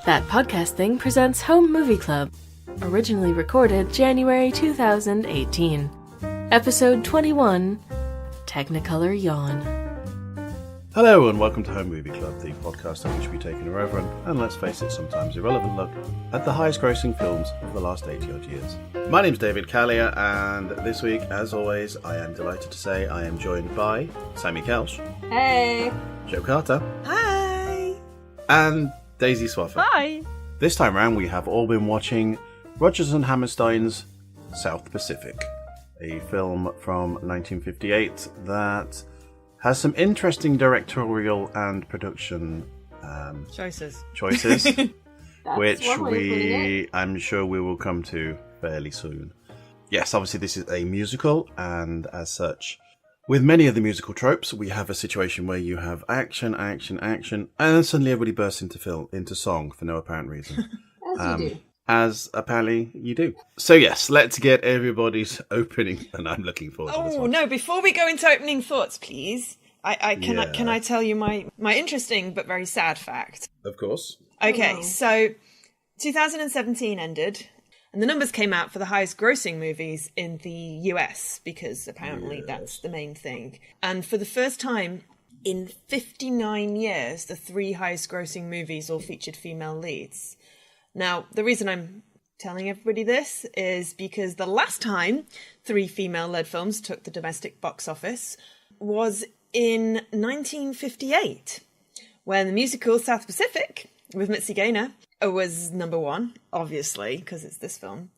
That Podcast Thing presents Home Movie Club, originally recorded January 2018. Episode 21, Technicolour Yawn. Hello and welcome to Home Movie Club, the podcast in which we take an irreverent and, let's face it, sometimes irrelevant look at the highest grossing films of the last 80 odd years. My name's David Callier, and this week, as always, I am delighted to say I am joined by Sammy Kelsch. Hey! Joe Carter. Hi! And Daisy Swaffer. Hi! This time round we have all been watching Rodgers and Hammerstein's South Pacific, a film from 1958 that has some interesting directorial and production choices, which I'm sure we will come to fairly soon. Yes, obviously this is a musical, and as such, with many of the musical tropes, we have a situation where you have action, and then suddenly everybody bursts into song for no apparent reason. As you do. As apparently you do. So yes, let's get everybody's opening, and I'm looking forward to this one. No, before we go into opening thoughts, please, can I tell you my interesting but very sad fact? Of course. Okay, so 2017 ended, and the numbers came out for the highest grossing movies in the US, because apparently that's the main thing. And for the first time in 59 years, the three highest grossing movies all featured female leads. Now, the reason I'm telling everybody this is because the last time three female-led films took the domestic box office was in 1958, when the musical South Pacific with Mitzi Gaynor was number one, obviously, because it's this film.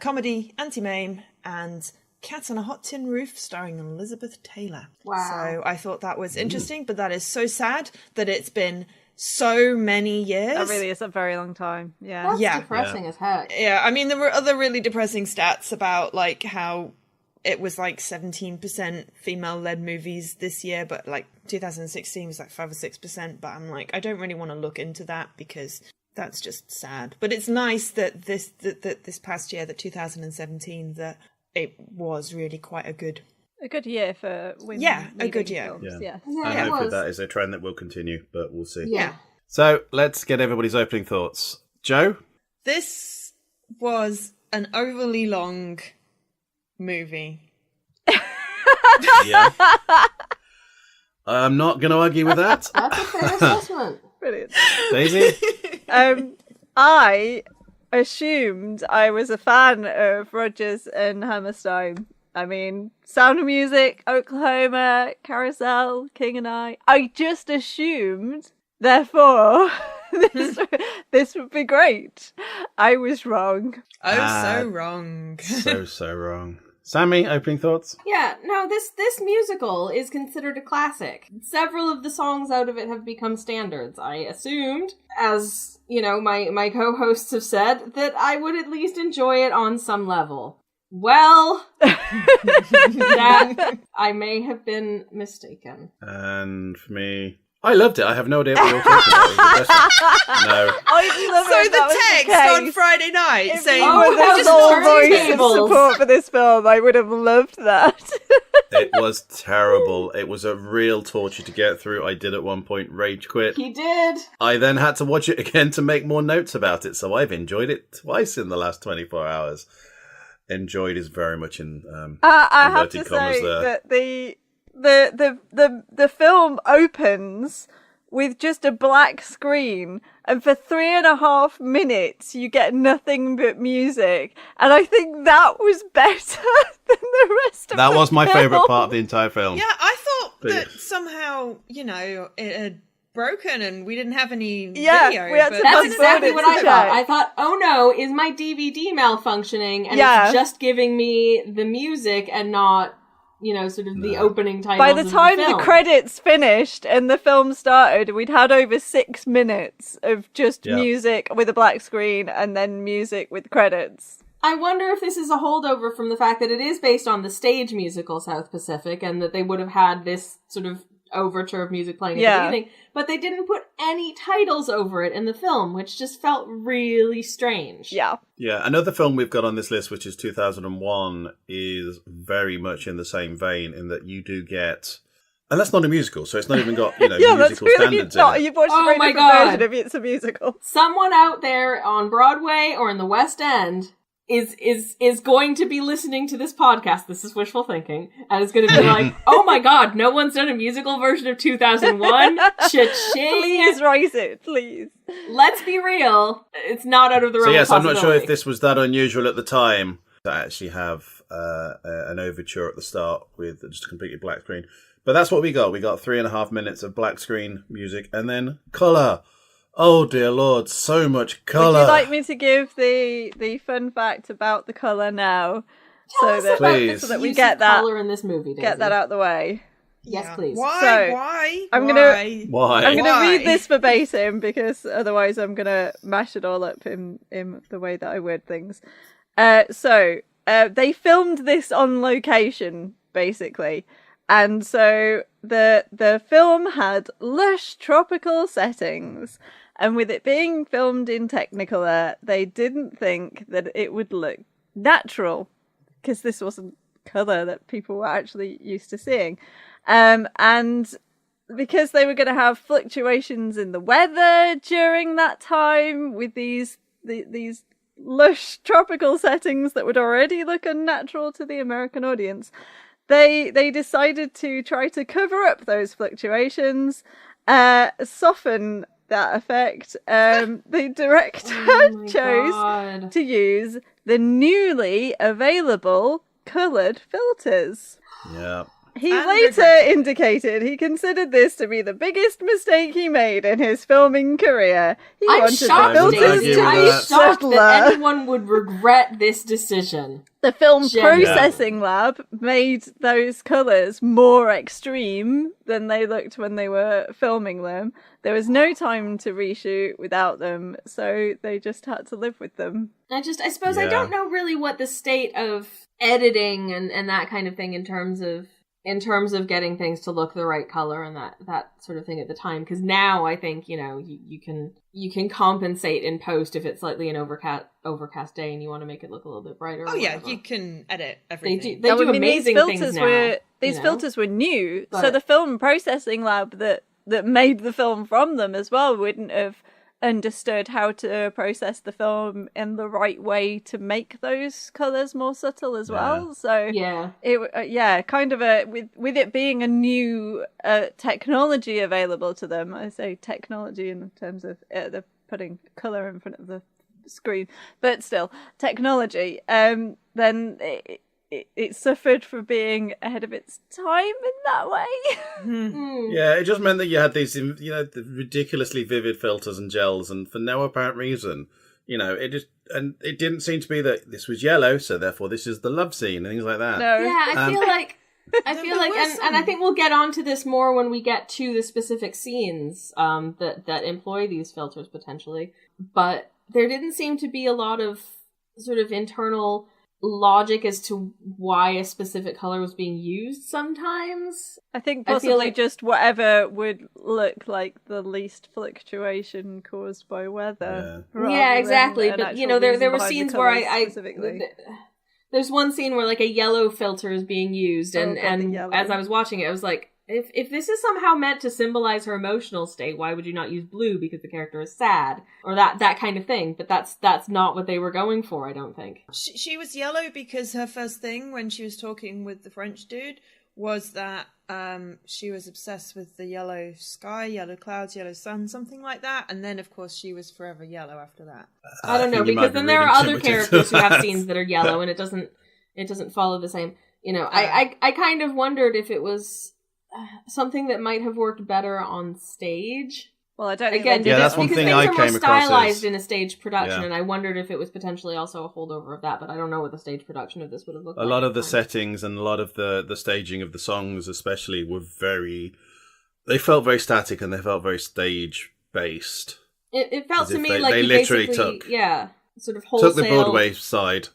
Comedy, Anti-Mame, and Cat on a Hot Tin Roof starring Elizabeth Taylor. Wow. So I thought that was interesting, but that is so sad that it's been so many years. That really is a very long time. Yeah. That's depressing as heck. Yeah, I mean, there were other really depressing stats about, like, how it was, like, 17% female-led movies this year, but, like, 2016 was, like, 5 or 6%, but I'm like, I don't really want to look into that, because that's just sad. But it's nice that this past year, that 2017, that it was really quite a good year for women. Yeah, a good year. Films. Yeah. Yeah. And hopefully that is a trend that will continue, but we'll see. Yeah. So let's get everybody's opening thoughts. Joe? This was an overly long movie. Yeah. I'm not going to argue with that. That's a fair assessment. Brilliant. Daisy? I assumed I was a fan of Rodgers and Hammerstein. I mean, Sound of Music, Oklahoma, Carousel, King and I. I just assumed, therefore, this would be great. I was wrong. So wrong. So wrong. Sammy, opening thoughts? Yeah, no, this musical is considered a classic. Several of the songs out of it have become standards. I assumed, as, you know, my co-hosts have said, that I would at least enjoy it on some level. Well, that I may have been mistaken. And for me, I loved it. I have no idea what you're talking about. No. So the text on Friday night saying, there's all voice of support for this film, I would have loved that. It was terrible. It was a real torture to get through. I did at one point rage quit. He did. I then had to watch it again to make more notes about it, so I've enjoyed it twice in the last 24 hours. Enjoyed is very much in I have to inverted commas say that the film opens with just a black screen, and for 3.5 minutes you get nothing but music, and I think that was better than the rest of that the was my film. favourite part of the entire film. Yeah, I thought that somehow, you know, it had broken and we didn't have any video. We had to That's That's exactly what I check. thought. I thought, oh no, is my DVD malfunctioning? And it's just giving me the music and not, you know, sort of the opening titles. By the time of the the credits finished and the film started, we'd had over 6 minutes of just music with a black screen and then music with credits. I wonder if this is a holdover from the fact that it is based on the stage musical South Pacific, and that they would have had this sort of overture of music playing at the beginning, but they didn't put any titles over it in the film, which just felt really strange. Yeah, another film we've got on this list, which is 2001, is very much in the same vein in that you do get And that's not a musical, so it's not even got, Yeah, that's musical really standards not. in it. You've watched Oh a very my different God. version of It's a Musical. Someone out there on Broadway or in the West End is going to be listening to this podcast. This is wishful thinking, and is going to be like, "Oh my God, no one's done a musical version of 2001." Cha-ching! Please write it, please. Let's be real. It's not out of the realm So yes, of I'm not sure possibility. if this was that unusual at the time to actually have an overture at the start with just a completely black screen. But that's what we got. We got 3.5 minutes of black screen music and then colour. Oh dear Lord, so much colour. Would you like me to give the fun fact about the colour now? Tell us about Please. the So that we use get of that- color in this movie. Daisy. Get that out the way. Yes, Yeah. please. Why? So, Why? I'm Why? gonna- Why? I'm going to Why? read this verbatim because otherwise I'm going to mash it all up in the way that I word things. So they filmed this on location, basically. And so the film had lush tropical settings. And with it being filmed in Technicolour, they didn't think that it would look natural because this wasn't colour that people were actually used to seeing. And because they were going to have fluctuations in the weather during that time with these lush tropical settings that would already look unnatural to the American audience, they decided to try to cover up those fluctuations, soften that effect. The director Oh my chose God. to use the newly available coloured filters. Yeah. He And later regretted it. indicated he considered this to be the biggest mistake he made in his filming career. He I'm wanted shocked, the I would filters argue to with be I'm that. shocked subtler. that anyone would regret this decision. The film Genuinely. processing lab made those colours more extreme than they looked when they were filming them. There was no time to reshoot without them, so they just had to live with them. I suppose I Yeah. don't know really what the state of editing and that kind of thing in terms of getting things to look the right color and that sort of thing at the time. Because now I think you can compensate in post if it's slightly an overcast day and you want to make it look a little bit brighter. Oh or yeah, whatever. you can edit They everything. do I mean, amazing these things filters now. These filters were new, so But- the film processing lab that made the film from them as well wouldn't have understood how to process the film in the right way to make those colours more subtle as well. So Yeah. it kind of with it being a new technology available to them. I say technology in terms of they're putting colour in front of the screen, but still technology. Then it suffered for being ahead of its time in that way. Yeah, it just meant that you had these, the ridiculously vivid filters and gels, and for no apparent reason, it didn't seem to be that this was yellow, so therefore this is the love scene and things like that. No. Yeah, I feel like was and I think we'll get onto this more when we get to the specific scenes that employ these filters potentially. But there didn't seem to be a lot of sort of internal logic as to why a specific color was being used sometimes. I think I feel possibly like- just whatever would look like the least fluctuation caused by weather. rather Yeah, than exactly. an but actual there reason were behind the scenes where colours I specifically. there's one scene where like a yellow filter is being used, Oh, and God, the and yellow. as I was watching it, I was like, if this is somehow meant to symbolize her emotional state, why would you not use blue because the character is sad or that kind of thing? But that's not what they were going for, I don't think. She was yellow because her first thing when she was talking with the French dude was that she was obsessed with the yellow sky, yellow clouds, yellow sun, something like that. And then, of course, she was forever yellow after that. I don't know, think you might because be then there are reading too other much into characters who have that. scenes that are yellow, and it doesn't follow the same. I kind of wondered if it was something that might have worked better on stage. Well, I don't think Again, they Yeah, did that's it. one because thing things I are more came across stylized is- in a stage production, Yeah. and I wondered if it was potentially also a holdover of that. But I don't know what the stage production of this would have looked like. A lot at of the time. settings and a lot of the staging of the songs especially were they felt very static and they felt very stage based. It felt As to if me they- like they you literally basically, took- sort of wholesale. Took the Broadway side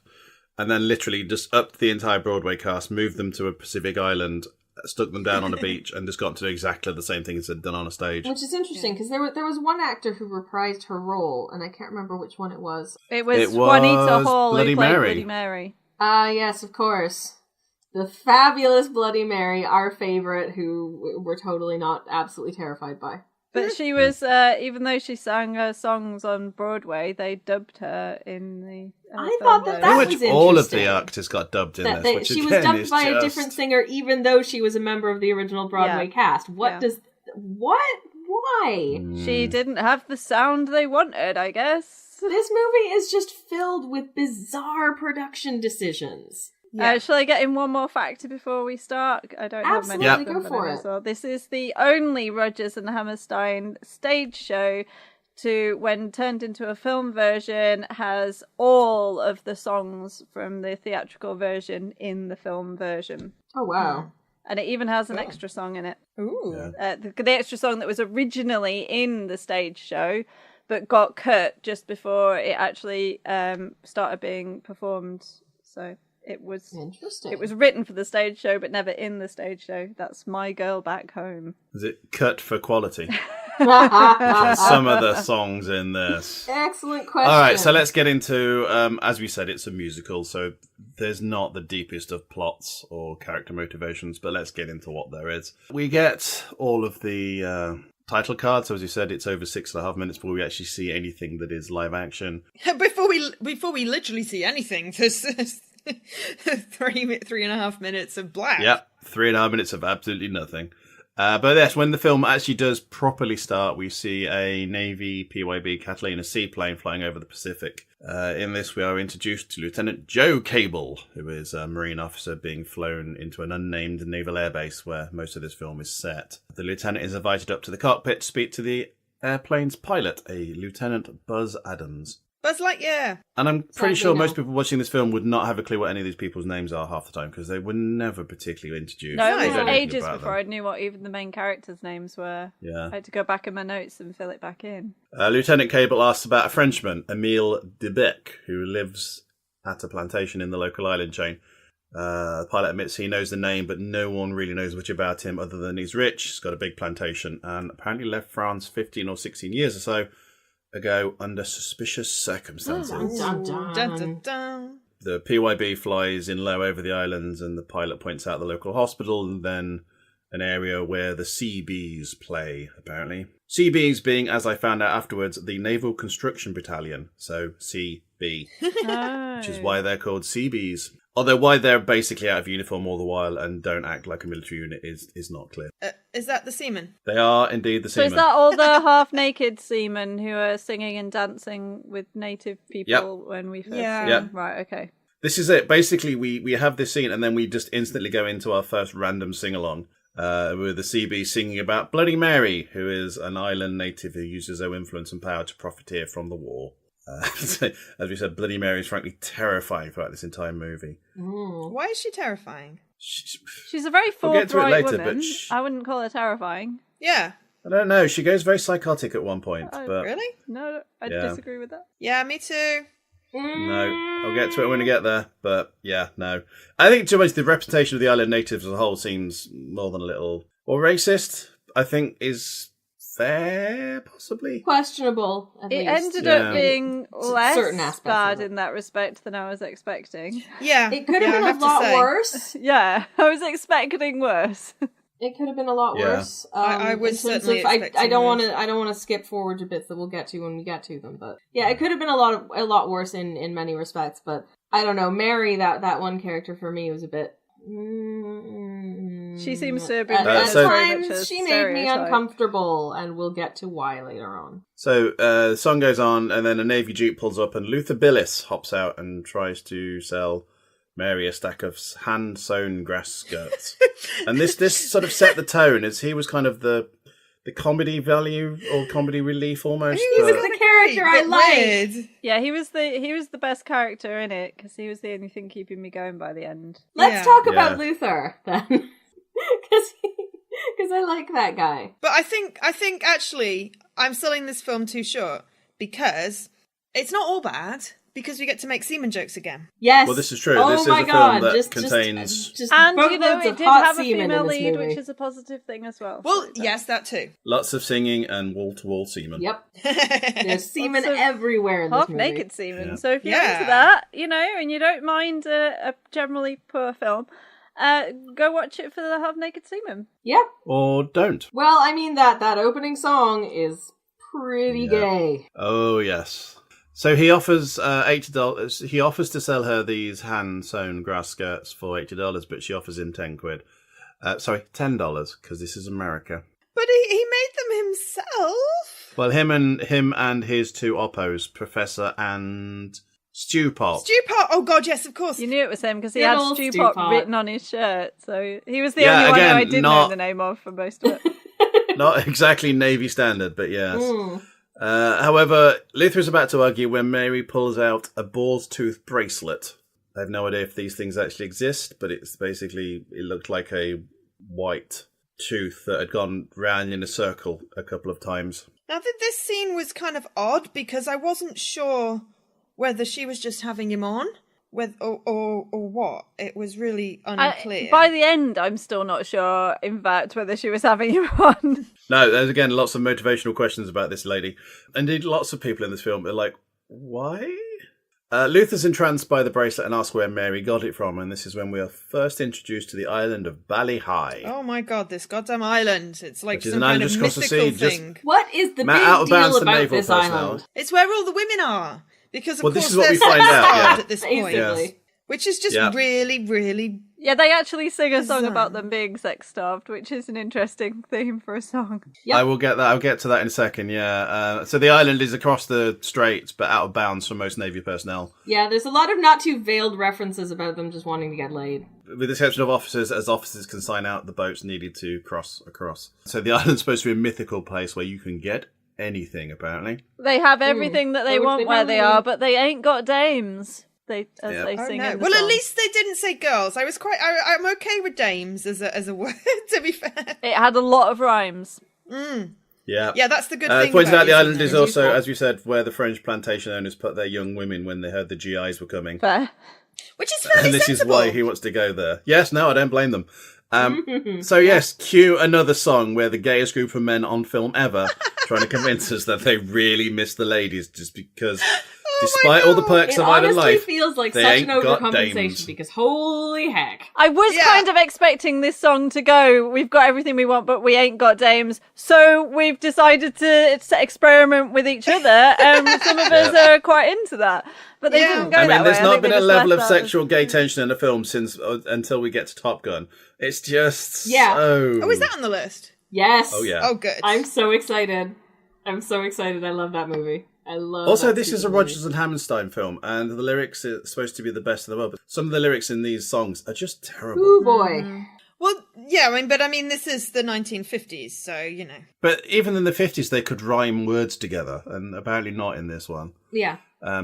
and then literally just upped the entire Broadway cast, moved them to a Pacific island, stuck them down on a beach, and just got to do exactly the same thing as they'd done on a stage. Which is interesting because there was one actor who reprised her role, and I can't remember which one it was. It was It Juanita was Hall Bloody who played Mary. Bloody Mary. Ah, yes, of course. The fabulous Bloody Mary, our favorite, who we're totally not absolutely terrified by. But she was, even though she sang her songs on Broadway, they dubbed her in the. I thought that Pretty was much interesting. all of the actors got dubbed in That this, which she again was dubbed is by a just- different singer, even though she was a member of the original Broadway cast. What? Why? She didn't have the sound they wanted, I guess. This movie is just filled with bizarre production decisions. Shall I get in one more factor before we start? I don't have many. Absolutely, of them, go but for I may it. as well. This is the only Rodgers and Hammerstein stage show to, when turned into a film version, has all of the songs from the theatrical version in the film version. Oh, wow. And it even has an extra song in it. Ooh. The extra song that was originally in the stage show, but got cut just before it actually started being performed. So it was Interesting. It was written for the stage show, but never in the stage show. That's My Girl Back Home. Is it cut for quality? Some of the songs in this. Excellent question. All right, so let's get into, as we said, it's a musical, so there's not the deepest of plots or character motivations, but let's get into what there is. We get all of the title cards. So as you said, it's over 6.5 minutes before we actually see anything that is live action. Before we literally see anything, there's 3.5 minutes of black. Yep, 3.5 minutes of absolutely nothing. But yes, when the film actually does properly start, we see a Navy PYB Catalina seaplane flying over the Pacific. In this, we are introduced to Lieutenant Joe Cable, who is a Marine officer being flown into an unnamed naval airbase where most of this film is set. The lieutenant is invited up to the cockpit to speak to the airplane's pilot, a Lieutenant Buzz Adams. Buzz Lightyear. And I'm pretty Sadly, sure no. most people watching this film would not have a clue what any of these people's names are half the time, because they were never particularly introduced. No, We it don't was know anything ages about before them. I knew what even the main characters' names were. Yeah. I had to go back in my notes and fill it back in. Lieutenant Cable asks about a Frenchman, Emile Debec, who lives at a plantation in the local island chain. The pilot admits he knows the name, but no one really knows much about him other than he's rich, he's got a big plantation, and apparently left France 15 or 16 years or so ago under suspicious circumstances. Dun, dun, Dun, dun, dun. The PYB flies in low over the islands, and the pilot points out the local hospital and then an area where the Seabees play, apparently. Seabees being, as I found out afterwards, the Naval Construction Battalion, so CB, which is why they're called Seabees. Although why they're basically out of uniform all the while and don't act like a military unit is not clear. Is that the Seamen? They are indeed the So Seamen. is that all the half-naked seamen who are singing and dancing with native people when we first Yeah. see Yep. them? Right, okay. This is it. Basically, we have this scene and then we just instantly go into our first random sing-along with the CB singing about Bloody Mary, who is an island native who uses her influence and power to profiteer from the war. So, as we said, Bloody Mary is frankly terrifying throughout this entire movie. Why is she terrifying? She's a very We'll get to it forthright later, woman. but I wouldn't call her terrifying. Yeah. I don't know. She goes very psychotic at one point, Oh, but Really? No, I Yeah. disagree with that. Yeah, me too. no, I'll get to it when we get there. But yeah, no. I think too much the reputation of the island natives as a whole seems more than a little racist. I think is fair, possibly. Questionable, at It least. ended Yeah. up being less certain aspects bad of it. in that respect than I was expecting. Yeah. It could yeah, have I been a to lot say. worse. Yeah, I was expecting worse. It could have been a lot Yeah. worse. I was in terms certainly of- I expecting don't worse. want to. I don't want to skip forward to bits that we'll get to when we get to them. But yeah, it could have been a lot worse in many respects. But I don't know. Mary, that one character for me was a bit. She seems to have been At Uh, written so- very much times a she made me stereotype. uncomfortable, and we'll get to why later on. So the song goes on, and then a Navy Jeep pulls up, and Luther Billis hops out and tries to sell Mary a stack of hand-sewn grass skirts. And this sort of set the tone, as he was kind of the comedy value or comedy relief almost. He was but- the character I Bit liked. weird. Yeah, he was the best character in it because he was the only thing keeping me going by the end. Let's Yeah. talk about Yeah. Luther then, because I like that guy. But I think actually I'm selling this film too short because it's not all bad because we get to make seaman jokes again. Yes. Well, this is true. Oh This is my a film God. that contains just And you know, boatloads it of did hot have a seamen in female this lead, movie. which is a positive thing as well. Well, So yes, that too. lots of singing and wall-to-wall semen. Yep. There's semen Lots of everywhere in this movie. half-naked seamen. Yeah. So if you're Yeah. into that, and you don't mind a generally poor film, Go watch it for the half-naked seamen. Yeah. Or don't. Well, I mean, that opening song is pretty gay. Oh, yes. So he offers $80. He offers to sell her these hand-sewn grass skirts for $80, but she offers him 10 quid. Sorry, $10, because this is America. But he made them himself. Well, him and his two oppos, Professor and Stewpot. Stewpot. Oh God, yes, of course. You knew it was him because he Good had old Stewpot Stewpot. written on his shirt. So he was the Yeah, only one again, who I did know the name of for most of it. Not exactly Navy standard, but yes. Mm. However, Luther is about to argue when Mary pulls out a boar's tooth bracelet. I have no idea if these things actually exist, but it's basically, it looked like a white tooth that had gone round in a circle a couple of times. Now, this scene was kind of odd because I wasn't sure whether she was just having him on, or what. It was really unclear. By the end, I'm still not sure, in fact, whether she was having him on. No, there's again lots of motivational questions about this lady. Indeed, lots of people in this film are like, why? Luther's entranced by the bracelet and asks where Mary got it from, and this is when we are first introduced to the island of Ballyhigh. Oh my God, this goddamn island. It's like Which is some an kind island of just across the mythical sea, just- thing. What is the Matt, big out of bounds deal to about naval this personnel. island? It's where all the women are. Because, of Well, course, this is what they're we find out, sex-starved yeah. at this point. Basically. Yes. Which is just Yeah. really, really... Yeah, they actually sing a song Bizarre. about them being sex-starved, which is an interesting theme for a song. Yep. I will get that. I'll get to that in a second. Yeah. So the island is across the straits, but out of bounds for most Navy personnel, Yeah, there's a lot of not too veiled references about them just wanting to get laid. with the exception of officers, as officers can sign out the boats needed to cross across. So the island's supposed to be a mythical place where you can get anything. Apparently, They have everything that they Which want they where they probably- are, but they ain't got dames. They Yeah. they Oh, sing no. in the Well, at song. least they didn't say girls. I'm okay with dames as a word, to be fair. It had a lot of rhymes. yeah. Yeah, that's the good thing Pointed about out the it, island isn't is it? also, as we said, where the French plantation owners put their young women when they heard the GIs were coming. Fair. Which is fairly And this sensible. is why he wants to go there. Yes, no, I don't blame them. So yes, cue another song where the gayest group of men on film ever trying to convince us that they really miss the ladies just because, despite all the perks It of island honestly life, feels like they such ain't an got overcompensation dames. because holy heck. I was Yeah. kind of expecting this song to go, we've got everything we want, but we ain't got dames. So we've decided to experiment with each other. Some of us are quite into that. But they Yeah. didn't go I mean, that way. there's I not think been they a just level left of that as- sexual gay tension in a film since until we get to Top Gun. It's just Yeah. so... Oh, is that on the list? Yes. Oh, yeah. Oh, good. I'm so excited. I'm so excited. I love that movie. I love Also, that this is a stupid movie. Rodgers and Hammerstein film, and the lyrics are supposed to be the best in the world, but some of the lyrics in these songs are just terrible. Ooh boy. Well, yeah, I mean, this is the 1950s, so, you know. But even in the 50s, they could rhyme words together, and apparently not in this one. Yeah.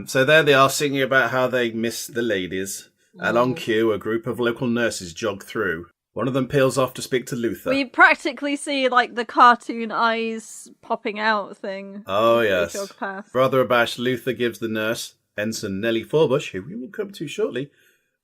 So there they are singing about how they miss the ladies. And on cue, a group of local nurses jog through. One of them peels off to speak to Luther. We practically see like the cartoon eyes popping out thing. Oh, as they yes. jog past. Rather abashed, Luther gives the nurse, Ensign Nellie Forbush, who we will come to shortly,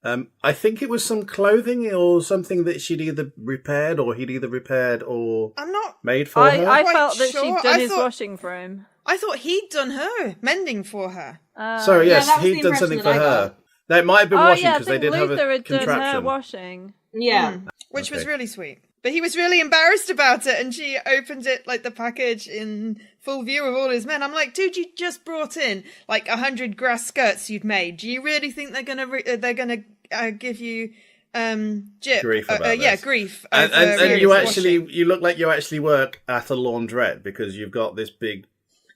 I think it was some clothing or something that she'd either repaired or he'd either repaired or I'm not... made for her. I Quite felt that sure. she'd done I his thought- washing for him. I thought he'd done her, mending for her. Sorry, Yeah, yes, that was the he'd done impression something that for I her. got. No, it might have been Oh washing yeah, I because they think did Luther have a had done her contraption. washing. Yeah. Which was Okay. really sweet. But he was really embarrassed about it, and she opened it, like, the package in full view of all his men. I'm like, dude, you just brought in, like, 100 grass skirts you'd made. Do you really think they're gonna give you, jip? Grief about Yeah, this. grief. And over you washing. actually, you look like you actually work at a laundrette because you've got this big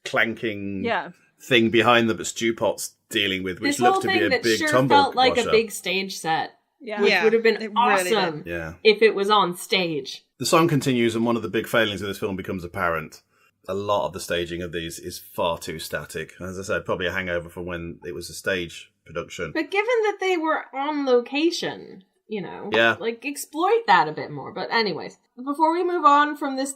clanking Yeah. thing behind them that Stewpot's dealing with, which This whole looks to be thing a that big sure tumble felt like washer. a big stage set. Yeah. Which Yeah, would have been it really awesome Yeah. if it was on stage. The song continues, and one of the big failings of this film becomes apparent. A lot of the staging of these is far too static. As I said, probably a hangover from when it was a stage production. But given that they were on location, you know, Yeah. like exploit that a bit more. But anyways, before we move on from this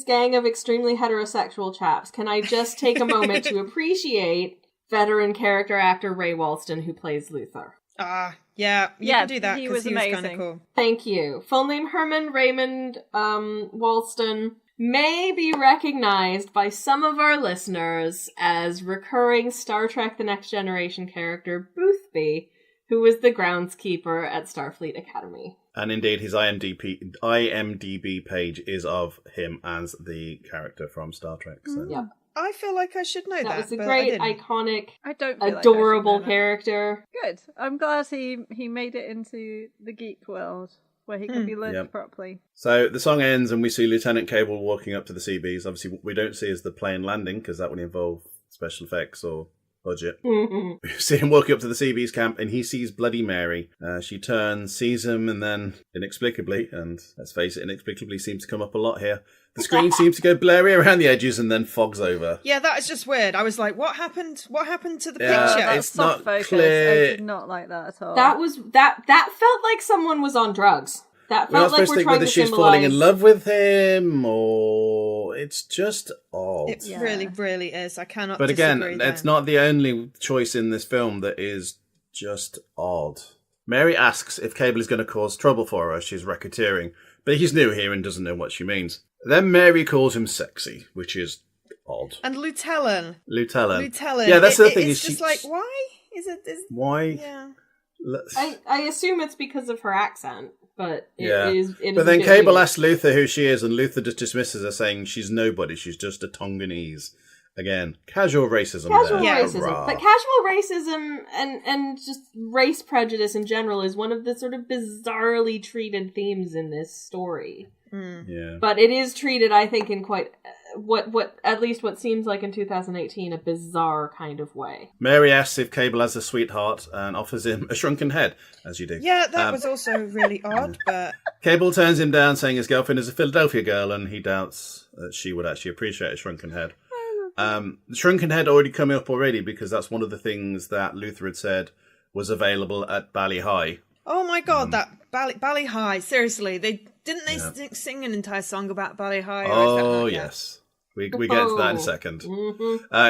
gang of extremely heterosexual chaps, can I just take a moment to appreciate veteran character actor Ray Walston, who plays Luther? Yeah, you Yeah, can do that he because was he was kind of amazing. cool. Thank you. Full name Herman Raymond Walston may be recognized by some of our listeners as recurring Star Trek The Next Generation character Boothby, who was the groundskeeper at Starfleet Academy. And indeed, his IMDb page is of him as the character from Star Trek. So. Yeah. I feel like I should know that. That was a but great, I didn't. iconic, I don't feel adorable like I should know that. character. Good. I'm glad he made it into the geek world where he can be learned properly. So the song ends and we see Lieutenant Cable walking up to the Seabees. Obviously, what we don't see is the plane landing because that would involve special effects or budget. We see him walking up to the Seabees camp and he sees Bloody Mary. She turns, sees him, and then inexplicably, and let's face it, inexplicably seems to come up a lot here, the screen seems to go blurry around the edges and then fogs over. Yeah, that is just weird. I was like, what happened? What happened to the Yeah, picture? That it's soft not focus, clear. I did not like that at all. That felt like someone was on drugs. That We're not felt like supposed to we're think trying whether to she's symbolize... falling in love with him or it's just odd. It really, really is. I cannot But again, disagree there. it's not the only choice in this film that is just odd. Mary asks if Cable is going to cause trouble for her. She's racketeering, but he's new here and doesn't know what she means. Then Mary calls him sexy, which is odd. And Lutellan. Lutellan. Yeah, that's the thing. It's just like, why? Why? Yeah. I assume it's because of her accent, but it is. But then Cable asks Luther who she is, and Luther just dismisses her, saying she's nobody. She's just a Tonganese. Again, casual racism. Casual there. racism. Hurrah. But casual racism and just race prejudice in general is one of the sort of bizarrely treated themes in this story. Yeah. But it is treated, I think, in quite what at least what seems like in 2018 a bizarre kind of way. Mary asks if Cable has a sweetheart and offers him a shrunken head, as you do. Yeah, that was also really odd, but... Cable turns him down, saying his girlfriend is a Philadelphia girl, and he doubts that she would actually appreciate a shrunken head. The shrunken head already come up already because that's one of the things that Luther had said was available at Bally High. Oh my god, that Bally High, seriously, didn't they sing an entire song about Bally High? Oh, yes. We get into that in a second.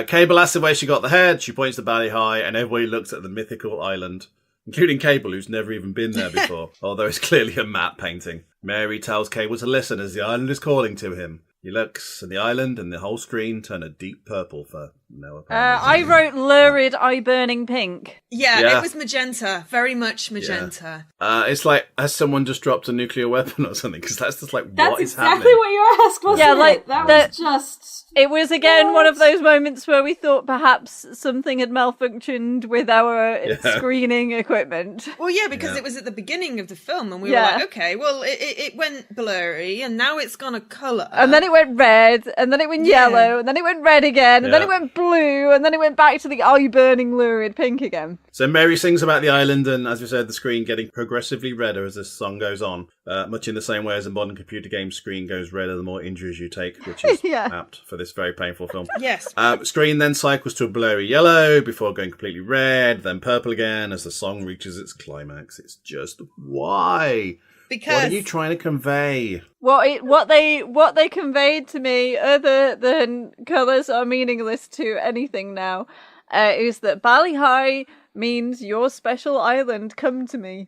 Cable asks her where she got the head. She points to Bally High, and everybody looks at the mythical island, including Cable, who's never even been there before, although it's clearly a matte painting. Mary tells Cable to listen as the island is calling to him. He looks, and the island and the whole screen turn a deep purple for no apparent reason. I wrote lurid, eye-burning pink. Yeah, it was magenta. Very much magenta. Yeah. It's like, has someone just dropped a nuclear weapon or something? Because that's just like, That's what is exactly happening? what you asked, wasn't it? That was just... It was, again, one of those moments where we thought perhaps something had malfunctioned with our screening equipment. Well, yeah, because it was at the beginning of the film, and we were like, okay, well, it went blurry, and now it's gone a colour. And then it went red, and then it went yellow, and then it went red again, and then it went blue, and then it went back to the eye-burning lurid pink again. So Mary sings about the island, and as we said, the screen getting progressively redder as this song goes on, much in the same way as a modern computer game screen goes redder the more injuries you take, which is apt for this very painful film. Yes. Screen then cycles to a blurry yellow before going completely red, then purple again as the song reaches its climax. It's just, why? Because... What are you trying to convey? What they conveyed to me, other than colours are meaningless to anything now, is that Bally High means your special island, come to me.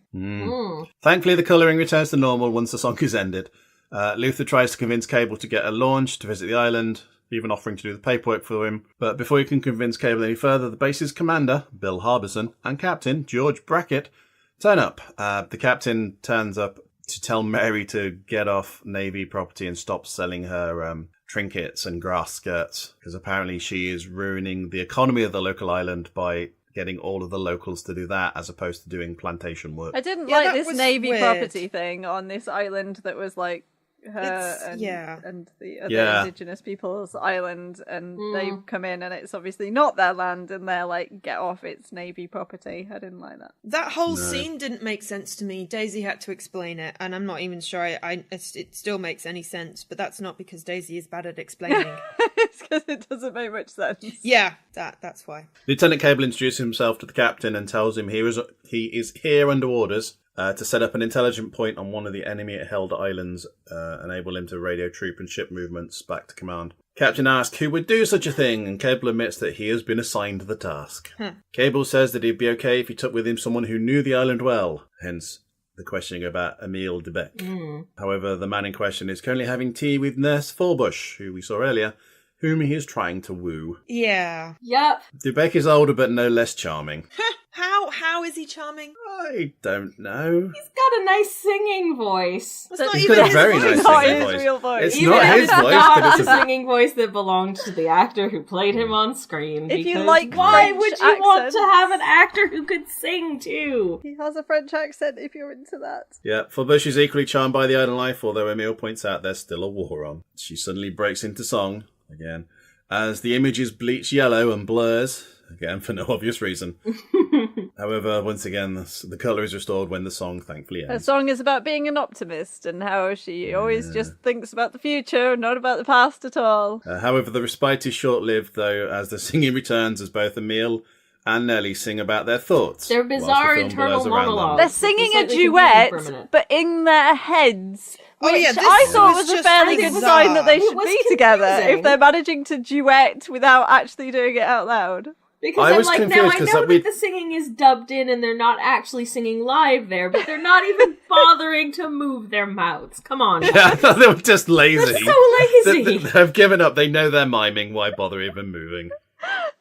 Thankfully, the colouring returns to normal once the song is ended. Luther tries to convince Cable to get a launch to visit the island, even offering to do the paperwork for him. But before he can convince Cable any further, the base's commander, Bill Harbison, and captain, George Brackett, turn up. The captain turns up to tell Mary to get off Navy property and stop selling her trinkets and grass skirts, because apparently she is ruining the economy of the local island by getting all of the locals to do that as opposed to doing plantation work. I didn't Yeah, like that this was Navy weird. property thing on this island that was like her and the other indigenous people's island, and they come in and it's obviously not their land and they're like, get off, it's Navy property. I didn't like that. That whole scene didn't make sense to me. Daisy had to explain it, and I'm not even sure it still makes any sense, but that's not because Daisy is bad at explaining. It's because it doesn't make much sense. Yeah, that's why. Lieutenant Cable introduces himself to the captain and tells him he is here under orders to set up an intelligent point on one of the enemy-held islands, enable him to radio troop and ship movements back to command. Captain asks who would do such a thing, and Cable admits that he has been assigned the task. Cable says that he'd be okay if he took with him someone who knew the island well, hence the questioning about Emile Debec. However, the man in question is currently having tea with Nurse Forbush, who we saw earlier, whom he is trying to woo. Yeah. Yep. Debec is older but no less charming. How is he charming? I don't know. He's got a nice singing voice. It's not He's even got a his very voice. nice Not singing his voice. real voice. It's Even not if his it's voice, not but it's the singing voice that belonged to the actor who played him on screen. If you because like why French would you want to accents. have an actor who could sing too? He has a French accent if you're into that. Yeah, Forbush is equally charmed by the island life, although Emil points out there's still a war on. She suddenly breaks into song, again, as the images bleach yellow and blurs, again, for no obvious reason. However, once again, the colour is restored when the song thankfully Her ends. song is about being an optimist and how she always just thinks about the future, not about the past at all. However, the respite is short-lived, though, as the singing returns as both Emil and Nellie sing about their thoughts. Their whilst the bizarre film internal blurs around them. monologue. They're singing a It's slightly confusing for a duet, minute. but in their heads. Oh, Which yeah, this I thought was was a just fairly really good sign that they bizarre. should It was be together confusing. if they're managing to duet without actually doing it out loud. Because I I'm was like, now confused I 'cause know that we- that the singing is dubbed in and they're not actually singing live there, but they're not even bothering to move their mouths. Come on. Yeah, I thought they were just lazy. They're so lazy. They've given up. They know they're miming. Why bother even moving?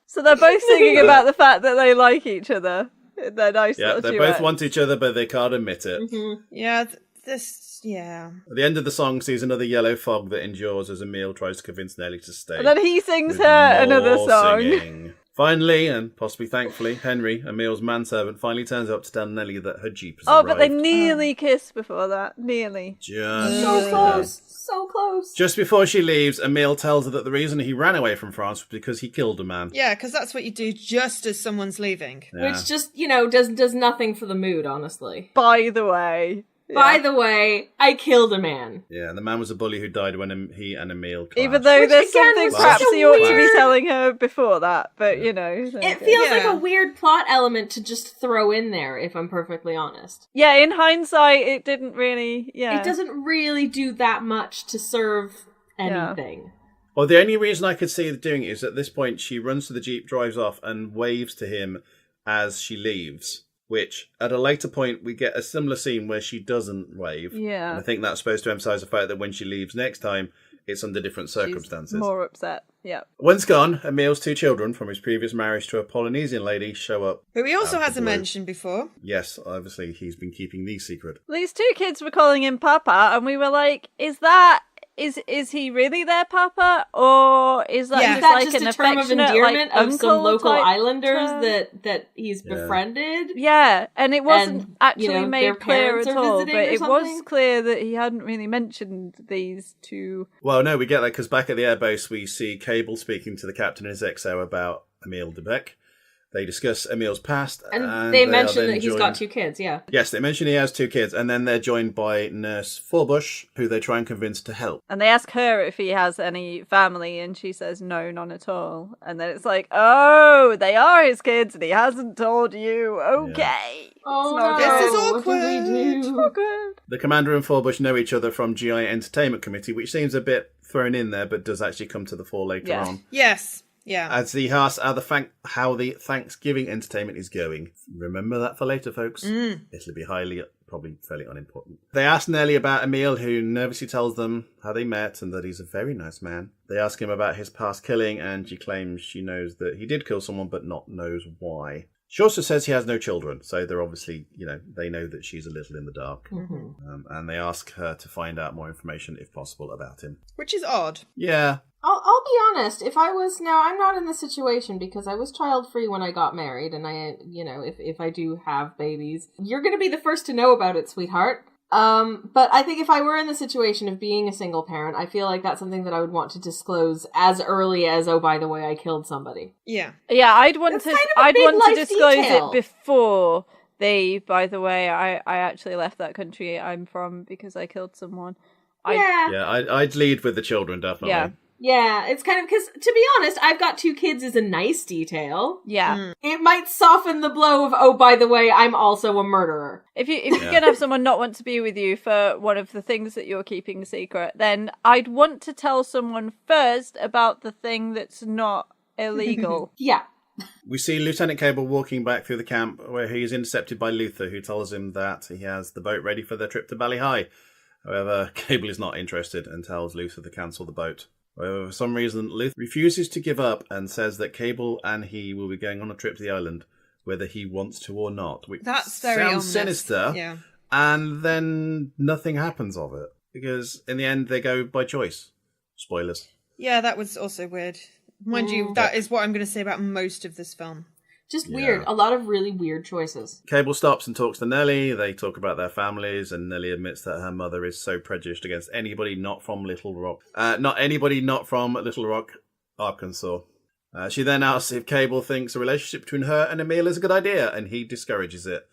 So they're both singing about the fact that they like each other. They're nice Yeah, little they duet. both want each other, but they can't admit it. Yeah, yeah. At the end of the song sees another yellow fog that endures as Emil tries to convince Nellie to stay. And then he sings with her another more song. singing. Finally, and possibly thankfully, Henry, Emil's manservant, finally turns up to tell Nellie that her jeep has Oh, arrived. but they nearly kiss before that. Nearly. Just, So close. So close. just before she leaves, Emil tells her that the reason he ran away from France was because he killed a man. Yeah, because that's what you do just as someone's leaving. Yeah. Which just, does nothing for the mood, honestly. By the way. By the way, I killed a man. Yeah, the man was a bully who died when he and Emil clashed. Even though Which, there's again, something was perhaps such a he ought to be weird- telling her before that, but you know. It feels like Yeah. a weird plot element to just throw in there, if I'm perfectly honest. Yeah, in hindsight, it didn't really. Yeah. It doesn't really do that much to serve Yeah. anything. Well, the only reason I could see her doing it is at this point she runs to the jeep, drives off, and waves to him as she leaves. Which, at a later point, we get a similar scene where she doesn't wave. Yeah. And I think that's supposed to emphasise the fact that when she leaves next time, it's under different circumstances. She's more upset. Yeah. Once gone, Emil's two children from his previous marriage to a Polynesian lady show up. But he also Out of hasn't the blue. mentioned before. Yes, obviously he's been keeping these secret. These two kids were calling him Papa, and we were like, is he really their Papa, or is that Yeah. just Is that like just an a term of affectionate endearment like, of some uncle local type islanders term? that he's befriended? Yeah, and it wasn't And, actually their made clear parents at are all, visiting but or it something? was clear that he hadn't really mentioned these two. Well, no, we get that because back at the airbase we see Cable speaking to the captain in his XO about Emil de Beck. They discuss Emil's past. And they are mention then that he's got two kids, yeah. Yes, they mention he has two kids, and then they're joined by Nurse Forbush, who they try and convince to help. And they ask her if he has any family, and she says no, none at all. And then it's like, oh, they are his kids, and he hasn't told you. Okay. Oh, not no. This is What did we do? Awkward. The commander and Forbush know each other from GI Entertainment Committee, which seems a bit thrown in there, but does actually come to the fore later Yeah. on. Yes. Yeah. As he asks how the Thanksgiving entertainment is going. Remember that for later, folks. It'll be probably fairly unimportant. They ask Nellie about Emil, who nervously tells them how they met and that he's a very nice man. They ask him about his past killing, and she claims she knows that he did kill someone, but not knows why. She also says he has no children, so they're obviously, they know that she's a little in the dark. And they ask her to find out more information, if possible, about him. Which is odd. Yeah. I'll be honest, if I was, now I'm not in this situation because I was child free when I got married, and if I do have babies, you're gonna be the first to know about it, sweetheart. But I think if I were in the situation of being a single parent, I feel like that's something that I would want to disclose as early as, oh, by the way, I killed somebody. Yeah. Yeah, I'd want That's to. kind of a I'd big want to life disclose detail. it before they. By the way, I actually left that country I'm from because I killed someone. Yeah, I'd lead with the children, definitely. Yeah. Yeah, it's kind of, because, to be honest, I've got two kids is a nice detail. Yeah. It might soften the blow of, oh, by the way, I'm also a murderer. If you're gonna have someone not want to be with you for one of the things that you're keeping secret, then I'd want to tell someone first about the thing that's not illegal. Yeah. We see Lieutenant Cable walking back through the camp where he is intercepted by Luther, who tells him that he has the boat ready for their trip to Ballyhigh. However, Cable is not interested and tells Luther to cancel the boat. However, for some reason, Luther refuses to give up and says that Cable and he will be going on a trip to the island whether he wants to or not, which That's very sounds ominous. sinister. Yeah. And then nothing happens of it, because in the end they go by choice. Spoilers. Yeah, that was also weird. Mind you, that is what I'm going to say about most of this film. Just weird. A lot of really weird choices. Cable stops and talks to Nellie. They talk about their families, and Nellie admits that her mother is so prejudiced against anybody not from Little Rock. Arkansas. She then asks if Cable thinks a relationship between her and Emil is a good idea, and he discourages it.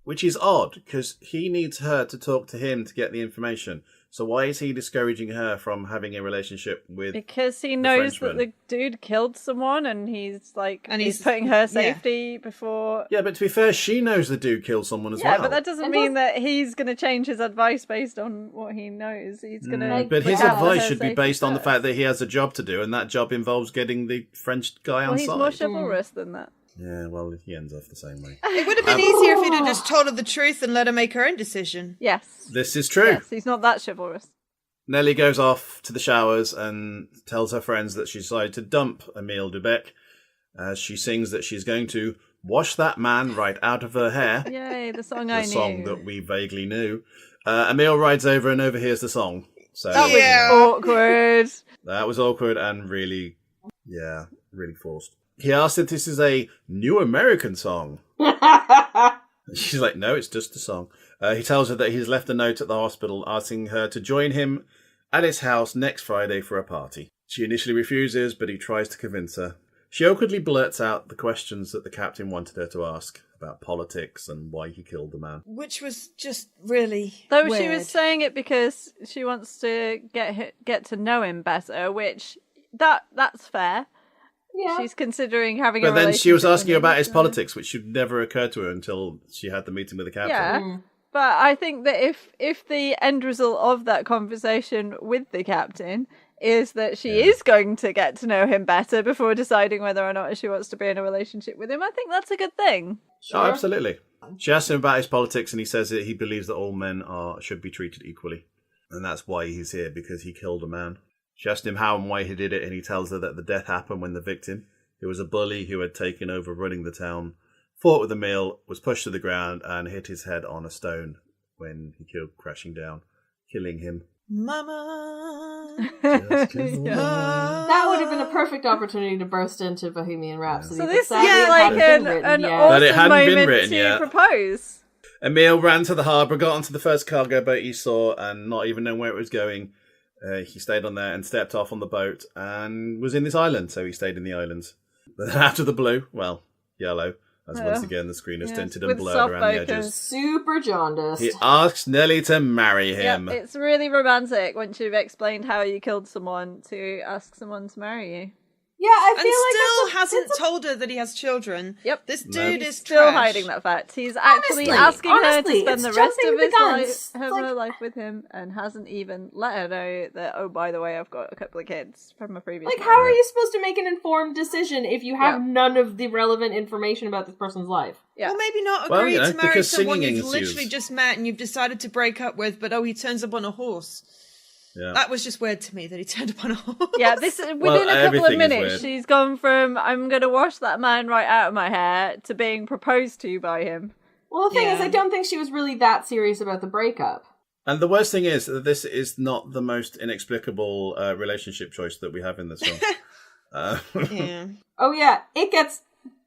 Which is odd, because he needs her to talk to him to get the information. So why is he discouraging her from having a relationship with Because he knows that Frenchman? the dude killed someone, and he's like, And he's he's- putting her safety before. Yeah, but to be fair, she knows the dude killed someone as well. Yeah, but that doesn't mean that he's going to change his advice based on what he knows. He's going to. But his advice should be based on the fact that he has a job to do, and that job involves getting the French guy on Well, he's side. more chivalrous than that. Yeah, well, he ends off the same way. It would have been easier if he'd have just told her the truth and let her make her own decision. Yes. This is true. Yes, he's not that chivalrous. Nellie goes off to the showers and tells her friends that she decided to dump Emile Dubec, as she sings that she's going to wash that man right out of her hair. Yay, the song The I knew. song that we vaguely knew. Emile rides over and overhears the song. So That was awkward. that was awkward and really forced. He asks if this is a new American song. She's like, no, it's just a song. He tells her that he's left a note at the hospital asking her to join him at his house next Friday for a party. She initially refuses, but he tries to convince her. She awkwardly blurts out the questions that the captain wanted her to ask about politics and why he killed the man. Which was just really Though weird. she was saying it because she wants to get to know him better, which that's fair. Yeah. She's considering having a But then relationship she was with asking him, about his so- politics, which should never occur to her until she had the meeting with the captain. Yeah. But I think that if the end result of that conversation with the captain is that she is going to get to know him better before deciding whether or not she wants to be in a relationship with him, I think that's a good thing. Oh, absolutely. She asks him about his politics, and he says that he believes that all men should be treated equally. And that's why he's here, because he killed a man. She asked him how and why he did it, and he tells her that the death happened when the victim, who was a bully who had taken over running the town, fought with Emile, was pushed to the ground, and hit his head on a stone when he killed, crashing down, killing him. Mama. That would have been a perfect opportunity to burst into Bohemian Rhapsody. So but this is sadly it like hadn't been written an yet. But it awesome hadn't been moment written to yet. propose. Emile ran to the harbour, got onto the first cargo boat he saw, and not even knowing where it was going, he stayed on there and stepped off on the boat and was in this island, so he stayed in the islands. But then out of the blue, well, yellow, as once again the screen is tinted and with blurred soft around the focus. edges. Super jaundiced. He asks Nellie to marry him. Yep, it's really romantic once you've explained how you killed someone to ask someone to marry you. Yeah, I And feel like still that's hasn't told her that he has children. Yep. This dude is Still trash. hiding that fact. He's actually Honestly, asking her to honestly, spend it's the rest jumping of the his guns. life, her life with him, and hasn't even let her know that, oh, by the way, I've got a couple of kids from a previous Like, life. how are you supposed to make an informed decision if you have Yeah. none of the relevant information about this person's life? Yeah. Well, maybe not Well, agree you know, to marry because someone singing you've ensues. literally just met and you've decided to break up with, but he turns up on a horse. Yeah. That was just weird to me that he turned up on a horse. Yeah, this within Well, a couple of everything is minutes, weird. she's gone from I'm going to wash that man right out of my hair to being proposed to by him. Well, the thing is, Yeah. I don't think she was really that serious about the breakup. And the worst thing is that this is not the most inexplicable relationship choice that we have in this film. Yeah. Oh yeah,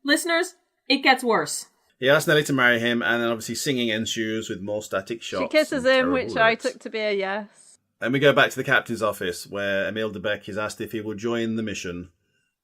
listeners, it gets worse. He asks Nellie to marry him, and then obviously singing ensues with more static shots. She kisses and him, terrible which I lyrics. took to be a yes. And we go back to the captain's office, where Emile Debec is asked if he will join the mission.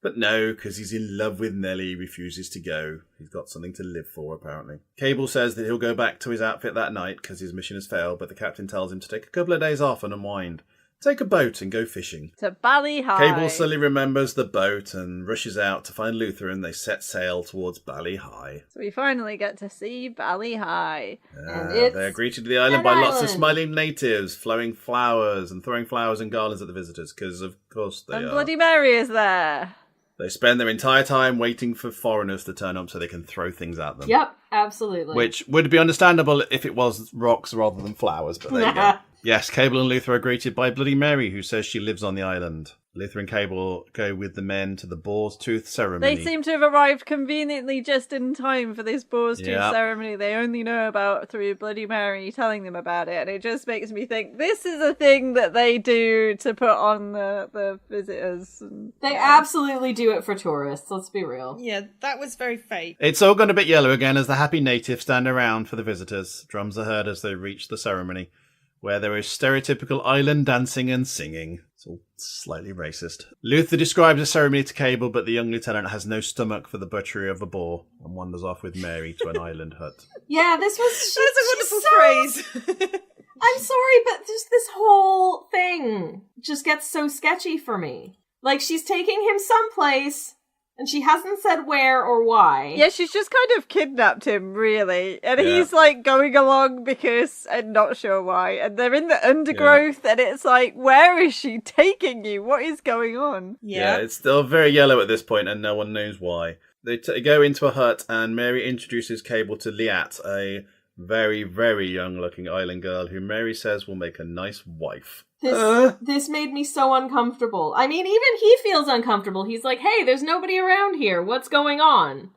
But no, because he's in love with Nellie, refuses to go. He's got something to live for, apparently. Cable says that he'll go back to his outfit that night because his mission has failed, but the captain tells him to take a couple of days off and unwind. Take a boat and go fishing. To Bally High. Cable suddenly remembers the boat and rushes out to find Luther, and they set sail towards Bally High. So we finally get to see Bally High. And it's They are greeted to the island an by lots of island. smiling natives, flowing flowers and throwing flowers and garlands at the visitors, because of course they And are. Bloody Mary is there. They spend their entire time waiting for foreigners to turn up so they can throw things at them. Yep, absolutely. Which would be understandable if it was rocks rather than flowers, but there you go. Yes, Cable and Luther are greeted by Bloody Mary, who says she lives on the island. Luther and Cable go with the men to the boar's tooth ceremony. They seem to have arrived conveniently just in time for this boar's tooth ceremony they only know about through Bloody Mary telling them about it, and it just makes me think this is a thing that they do to put on the visitors. They absolutely do it for tourists, let's be real. Yeah, that was very fake. It's all gone a bit yellow again as the happy natives stand around for the visitors. Drums are heard as they reach the ceremony, where there is stereotypical island dancing and singing. It's all slightly racist. Luther describes the ceremony to Cable, but the young lieutenant has no stomach for the butchery of a boar and wanders off with Mary to an island hut. Yeah, this was... That's a wonderful phrase. I'm sorry, but just this whole thing just gets so sketchy for me. Like, she's taking him someplace, and she hasn't said where or why. Yeah, she's just kind of kidnapped him, really. And he's, like, going along because I'm not sure why. And they're in the undergrowth, and it's like, where is she taking you? What is going on? Yeah, it's still very yellow at this point, and no one knows why. They go into a hut, and Mary introduces Cable to Liat, a very, very young-looking island girl who Mary says will make a nice wife. This made me so uncomfortable. I mean, even he feels uncomfortable. He's like, hey, there's nobody around here. What's going on?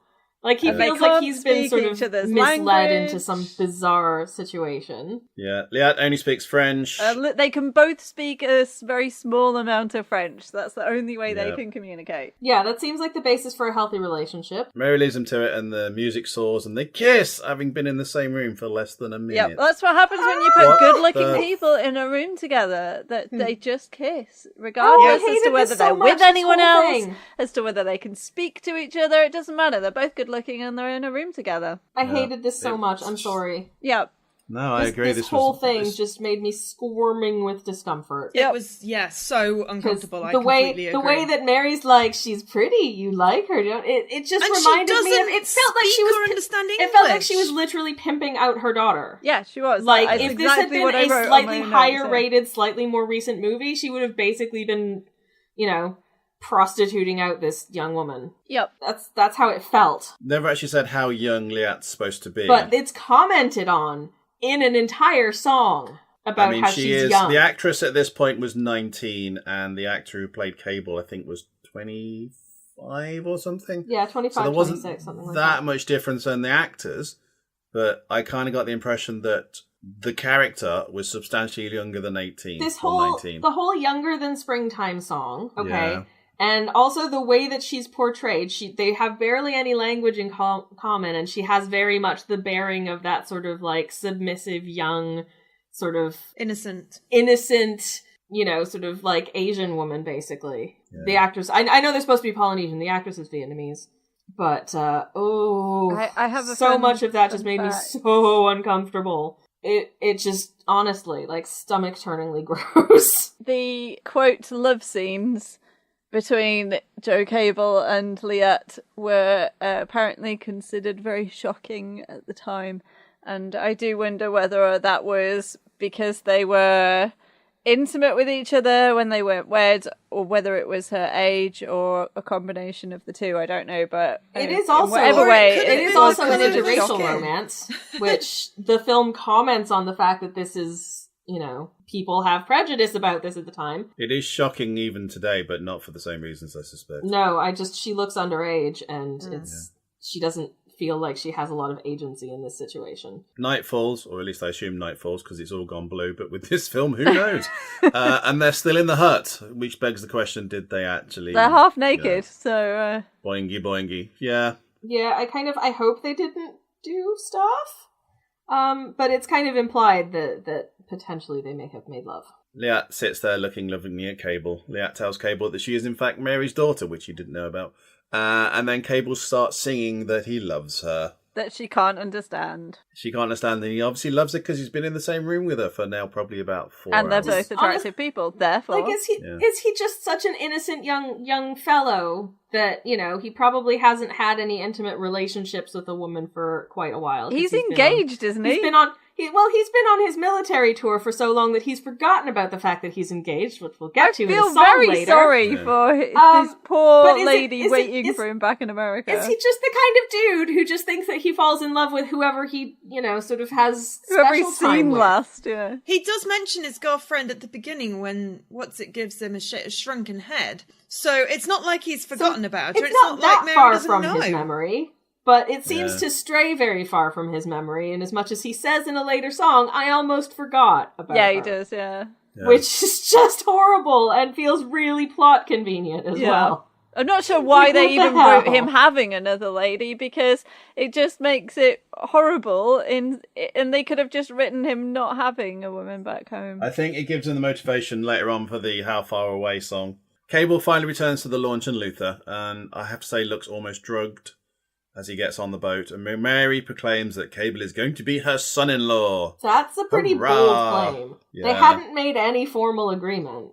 Like, he feels like he's been sort of misled into some bizarre situation. Yeah, Liat only speaks French. They can both speak a very small amount of French. That's the only way they can communicate. Yeah, that seems like the basis for a healthy relationship. Mary leads them to it, and the music soars, and they kiss, having been in the same room for less than a minute. Yeah, that's what happens when you put good-looking people in a room together. That they just kiss, regardless as to whether they're with anyone else, as to whether they can speak to each other. It doesn't matter. They're both good looking and they're in a room together. I hated this so much. I'm sorry. Yeah. No, I agree. This whole thing just made me squirming with discomfort. It was, so uncomfortable. I completely agree. The way that Mary's like, she's pretty, you like her. It just reminded me of. It felt like she was understanding. It felt like she was literally pimping out her daughter. Yeah, she was. Like, That's if exactly this had been a slightly higher notes, rated, slightly more recent movie, she would have basically been, prostituting out this young woman. Yep. That's how it felt. Never actually said how young Liat's supposed to be. But it's commented on in an entire song about how she's young. The actress at this point was 19, and the actor who played Cable, I think, was 25 or something. Yeah, 25, so there wasn't 26, something like that. much difference in the actors, but I kind of got the impression that the character was substantially younger than 18 or 19. The whole Younger Than Springtime song, okay? Yeah. And also the way that she's portrayed, they have barely any language in common, and she has very much the bearing of that sort of like submissive, young, sort of innocent, sort of like Asian woman, basically. Yeah. The actress, I know they're supposed to be Polynesian. The actress is Vietnamese, but I have so much of that just made me so uncomfortable. It just honestly like stomach turningly gross. The quote love scenes between Joe Cable and Liat were apparently considered very shocking at the time. And I do wonder whether that was because they were intimate with each other when they weren't wed, or whether it was her age, or a combination of the two. I don't know, but it is also an interracial romance, which the film comments on the fact that this is, people have prejudice about this at the time. It is shocking even today, but not for the same reasons, I suspect. No, she looks underage, and she doesn't feel like she has a lot of agency in this situation. Night falls, or at least I assume night falls, because it's all gone blue, but with this film, who knows? And they're still in the hut, which begs the question, did they actually... They're half naked, so... Boingy, boingy. Yeah. Yeah, I hope they didn't do stuff. But it's kind of implied that potentially they may have made love. Liat sits there looking lovingly at Cable. Liat tells Cable that she is in fact Mary's daughter, which he didn't know about. And then Cable starts singing that he loves her. That she can't understand. She can't understand that he obviously loves her because he's been in the same room with her for now probably about 4 hours. And they're both attractive people, therefore. Like, is he just such an innocent young fellow that, he probably hasn't had any intimate relationships with a woman for quite a while? He's engaged, isn't he? He's been on his military tour for so long that he's forgotten about the fact that he's engaged, which we'll get to in a song later. I feel very sorry for this poor lady waiting for him back in America. Is he just the kind of dude who just thinks that he falls in love with whoever he, sort of has whoever special he's time seen with? last, yeah. He does mention his girlfriend at the beginning when gives him a shrunken head. So it's not like he's forgotten about her. It's not that like Mary far doesn't from know. his memory. But it seems to stray very far from his memory, and as much as he says in a later song, I almost forgot about her. Yeah, he does, yeah. Which is just horrible and feels really plot convenient as well. I'm not sure why Like, they what the even wrote hell? him having another lady, because it just makes it horrible, and they could have just written him not having a woman back home. I think it gives him the motivation later on for the How Far Away song. Cable finally returns to the launch and Luther, and I have to say looks almost drugged as he gets on the boat, and Mary proclaims that Cable is going to be her son-in-law. That's a pretty Hurrah! bold claim. Yeah. They hadn't made any formal agreement.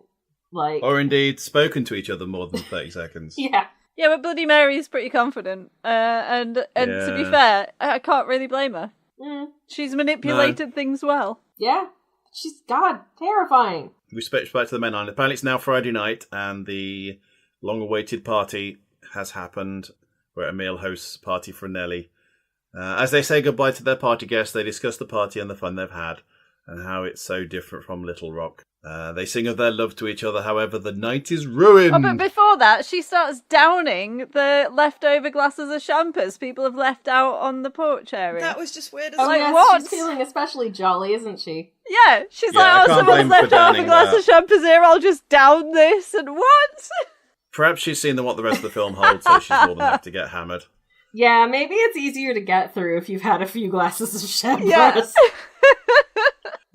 Or indeed spoken to each other more than 30 seconds. Yeah. Yeah, but Bloody Mary's pretty confident, and to be fair, I can't really blame her. Mm. She's manipulated things well. Yeah. She's, God, terrifying. We switch back to the main line. Apparently it's now Friday night, and the long-awaited party has happened, where Emil hosts a party for Nellie. As they say goodbye to their party guests, they discuss the party and the fun they've had, and how it's so different from Little Rock. They sing of their love to each other, however, the night is ruined. Oh, but before that, she starts downing the leftover glasses of champers people have left out on the porch area. That was just weird as Oh, well. yes, what? she's feeling especially jolly, isn't she? Yeah, she's Yeah, I like, oh, can't someone's blame her left for half a downing glass that. of champers here, I'll just down this, and what? Perhaps she's seen what the rest of the film holds, so she's more than happy to get hammered. Yeah, maybe it's easier to get through if you've had a few glasses of champagne. Yes.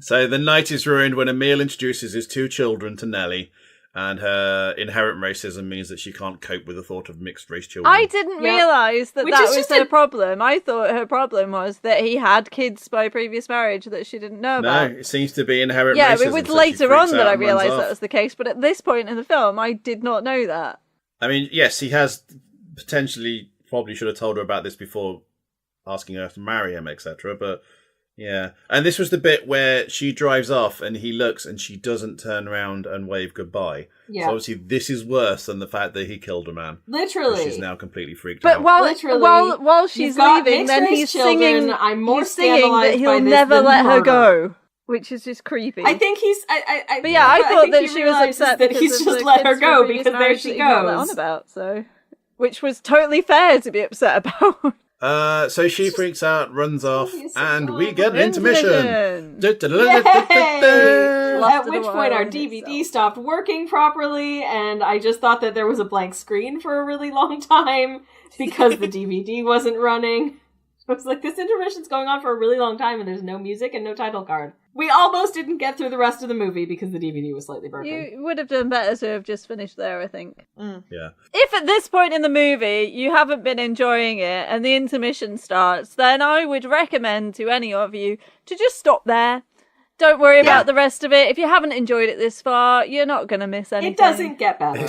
So the night is ruined when Emil introduces his two children to Nellie, and her inherent racism means that she can't cope with the thought of mixed-race children. I didn't Yeah. realise that Which that is was just her a- problem. I thought her problem was that he had kids by previous marriage that she didn't know No, about. it seems to be inherent Yeah, racism. it was so she later on freaks that out I and runs realised off. that was the case, but at this point in the film, I did not know that. I mean, yes, he has potentially probably should have told her about this before asking her to marry him, etc. But yeah, and this was the bit where she drives off and he looks and she doesn't turn around and wave goodbye. Yeah. So obviously this is worse than the fact that he killed a man. Literally. She's now completely freaked But out. Literally, while she's you've got leaving, then mixed-race he's children. singing. I'm more he's singing that scandalized he'll by this never than let her murder. go, which is just creepy. I think he's. But yeah, I thought think that he she was realizes upset that because he's of just the let kids her from go previous because there marriage she that he's not let on goes. about, so which was totally fair to be upset about. So she freaks out, runs off, Yes, and it's we fine. get an intermission. Yay! Lost At in which the point our wild DVD itself. stopped working properly, and I just thought that there was a blank screen for a really long time because the DVD wasn't running. I was like, this intermission's going on for a really long time, and there's no music and no title card. We almost didn't get through the rest of the movie because the DVD was slightly broken. You would have done better to have just finished there, I think. Yeah. If at this point in the movie you haven't been enjoying it and the intermission starts, then I would recommend to any of you to just stop there. Don't worry about the rest of it. If you haven't enjoyed it this far, you're not going to miss anything. It doesn't get better.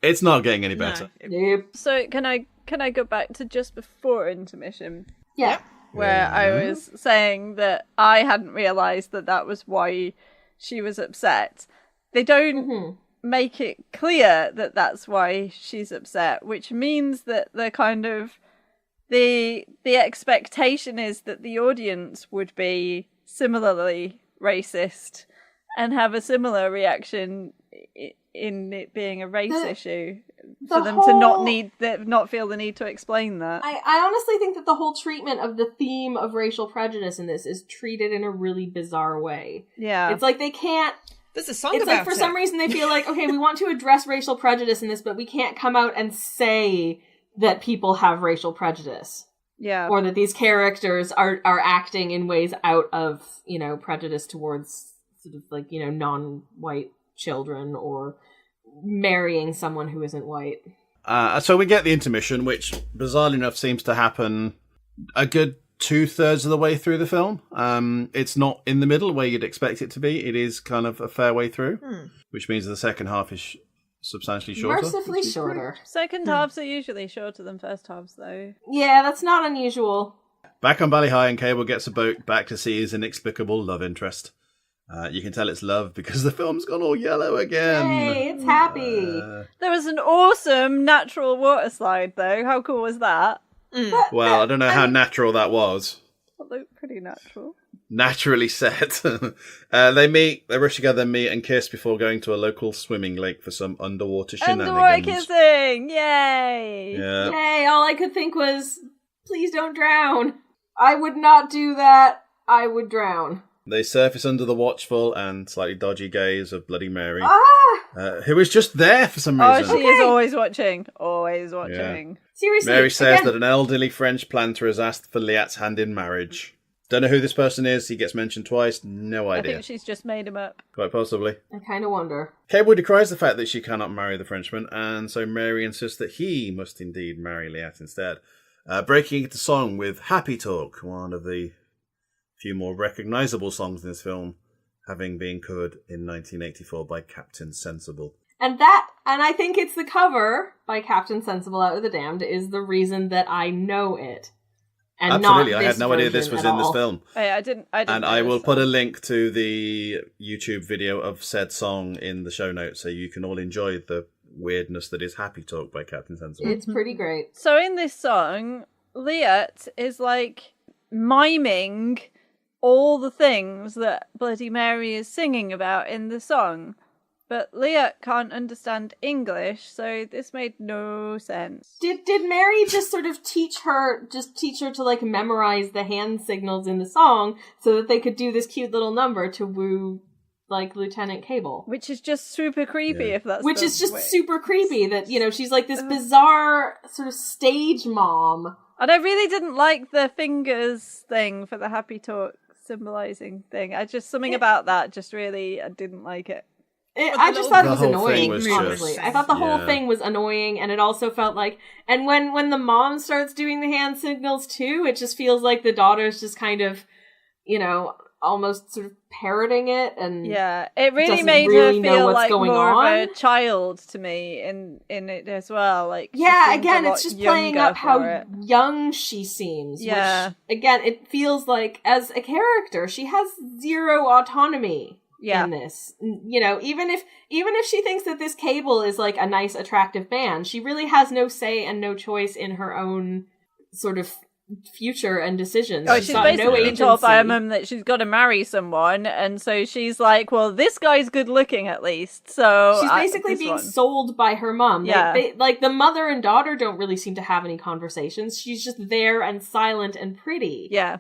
It's not getting any better. Nope. So can I go back to just before intermission? Yeah. Where I was saying that I hadn't realised that was why she was upset. They don't make it clear that that's why she's upset, which means that the kind of the expectation is that the audience would be similarly racist and have a similar reaction in it being a race issue for them to not feel the need to explain that. I honestly think that the whole treatment of the theme of racial prejudice in this is treated in a really bizarre way. Yeah. It's like they can't... There's a song It's about like for it. some reason they feel like, okay, we want to address racial prejudice in this, but we can't come out and say that people have racial prejudice. Yeah. Or that these characters are acting in ways out of, prejudice towards sort of like, non-white children or marrying someone who isn't white. So we get the intermission, which bizarrely enough seems to happen a good 2/3 of the way through the film. It's not in the middle where you'd expect it to be. It is kind of a fair way through, which means the second half is substantially shorter. Mercifully shorter. Second halves are usually shorter than first halves, though. Yeah, that's not unusual. Back on Bally High, and Cable gets a boat back to see his inexplicable love interest. You can tell it's love because the film's gone all yellow again. Hey, it's happy. There was an awesome natural water slide, though. How cool was that? Well, I don't know how natural that was. It looked pretty natural. Naturally set. They rush together, meet and kiss before going to a local swimming lake for some underwater shenanigans. Underwater kissing! Yay! Yeah. Yay, all I could think was, please don't drown. I would not do that. I would drown. They surface under the watchful and slightly dodgy gaze of Bloody Mary, who is just there for some reason. Oh, she is always watching. Always watching. Yeah. Seriously. Mary says again, that an elderly French planter has asked for Liat's hand in marriage. Don't know who this person is. He gets mentioned twice. No idea. I think she's just made him up. Quite possibly. I kind of wonder. Cable decries the fact that she cannot marry the Frenchman, and so Mary insists that he must indeed marry Liat instead. Breaking into song with Happy Talk, one of the few more recognisable songs in this film, having been covered in 1984 by Captain Sensible. And I think it's the cover by Captain Sensible Out of the Damned is the reason that I know it. And absolutely, not I this had no idea this was in this film. Hey, I didn't. And I will put a link to the YouTube video of said song in the show notes so you can all enjoy the weirdness that is Happy Talk by Captain Sensible. It's pretty great. So in this song, Liat is like miming all the things that Bloody Mary is singing about in the song. But Liat can't understand English, so this made no sense. Did Mary just sort of teach her to like memorize the hand signals in the song so that they could do this cute little number to woo like Lieutenant Cable? Which is just super creepy if that's Which is just way. super creepy that, you know, she's like this bizarre sort of stage mom. And I really didn't like the fingers thing for the Happy Talk symbolizing thing. Something about that just really, I didn't like it. I just thought it was annoying, was honestly. I thought the whole thing was annoying, and it also felt like... And when the mom starts doing the hand signals, too, it just feels like the daughter's just kind of, you know, almost sort of parroting it, and... Yeah, it really made her feel like more of a child to me in it as well. Like, yeah, again, it's just playing up how young she seems. Yeah. Which, again, it feels like, as a character, she has zero autonomy. In this, you know, even if she thinks that this Cable is like a nice, attractive man, she really has no say and no choice in her own sort of future and decisions. Oh, she's basically told by her mum that she's got to marry someone, and so she's like, "Well, this guy's good looking at least." So she's basically being sold by her mum. Yeah, like the mother and daughter don't really seem to have any conversations. She's just there and silent and pretty. Yeah.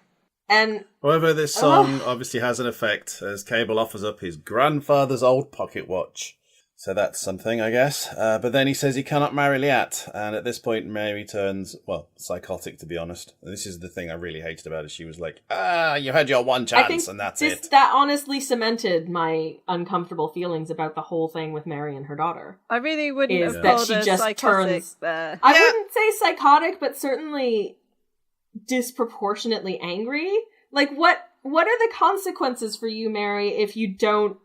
And however, this song obviously has an effect as Cable offers up his grandfather's old pocket watch. So that's something, I guess. But then he says he cannot marry Liat. And at this point, Mary turns, well, psychotic, to be honest. This is the thing I really hated about it. She was like, you had your one chance and that's it. That honestly cemented my uncomfortable feelings about the whole thing with Mary and her daughter. I really wouldn't have called her psychotic there. I wouldn't say psychotic, but certainly... disproportionately angry. Like, what are the consequences for you, Mary, if you don't,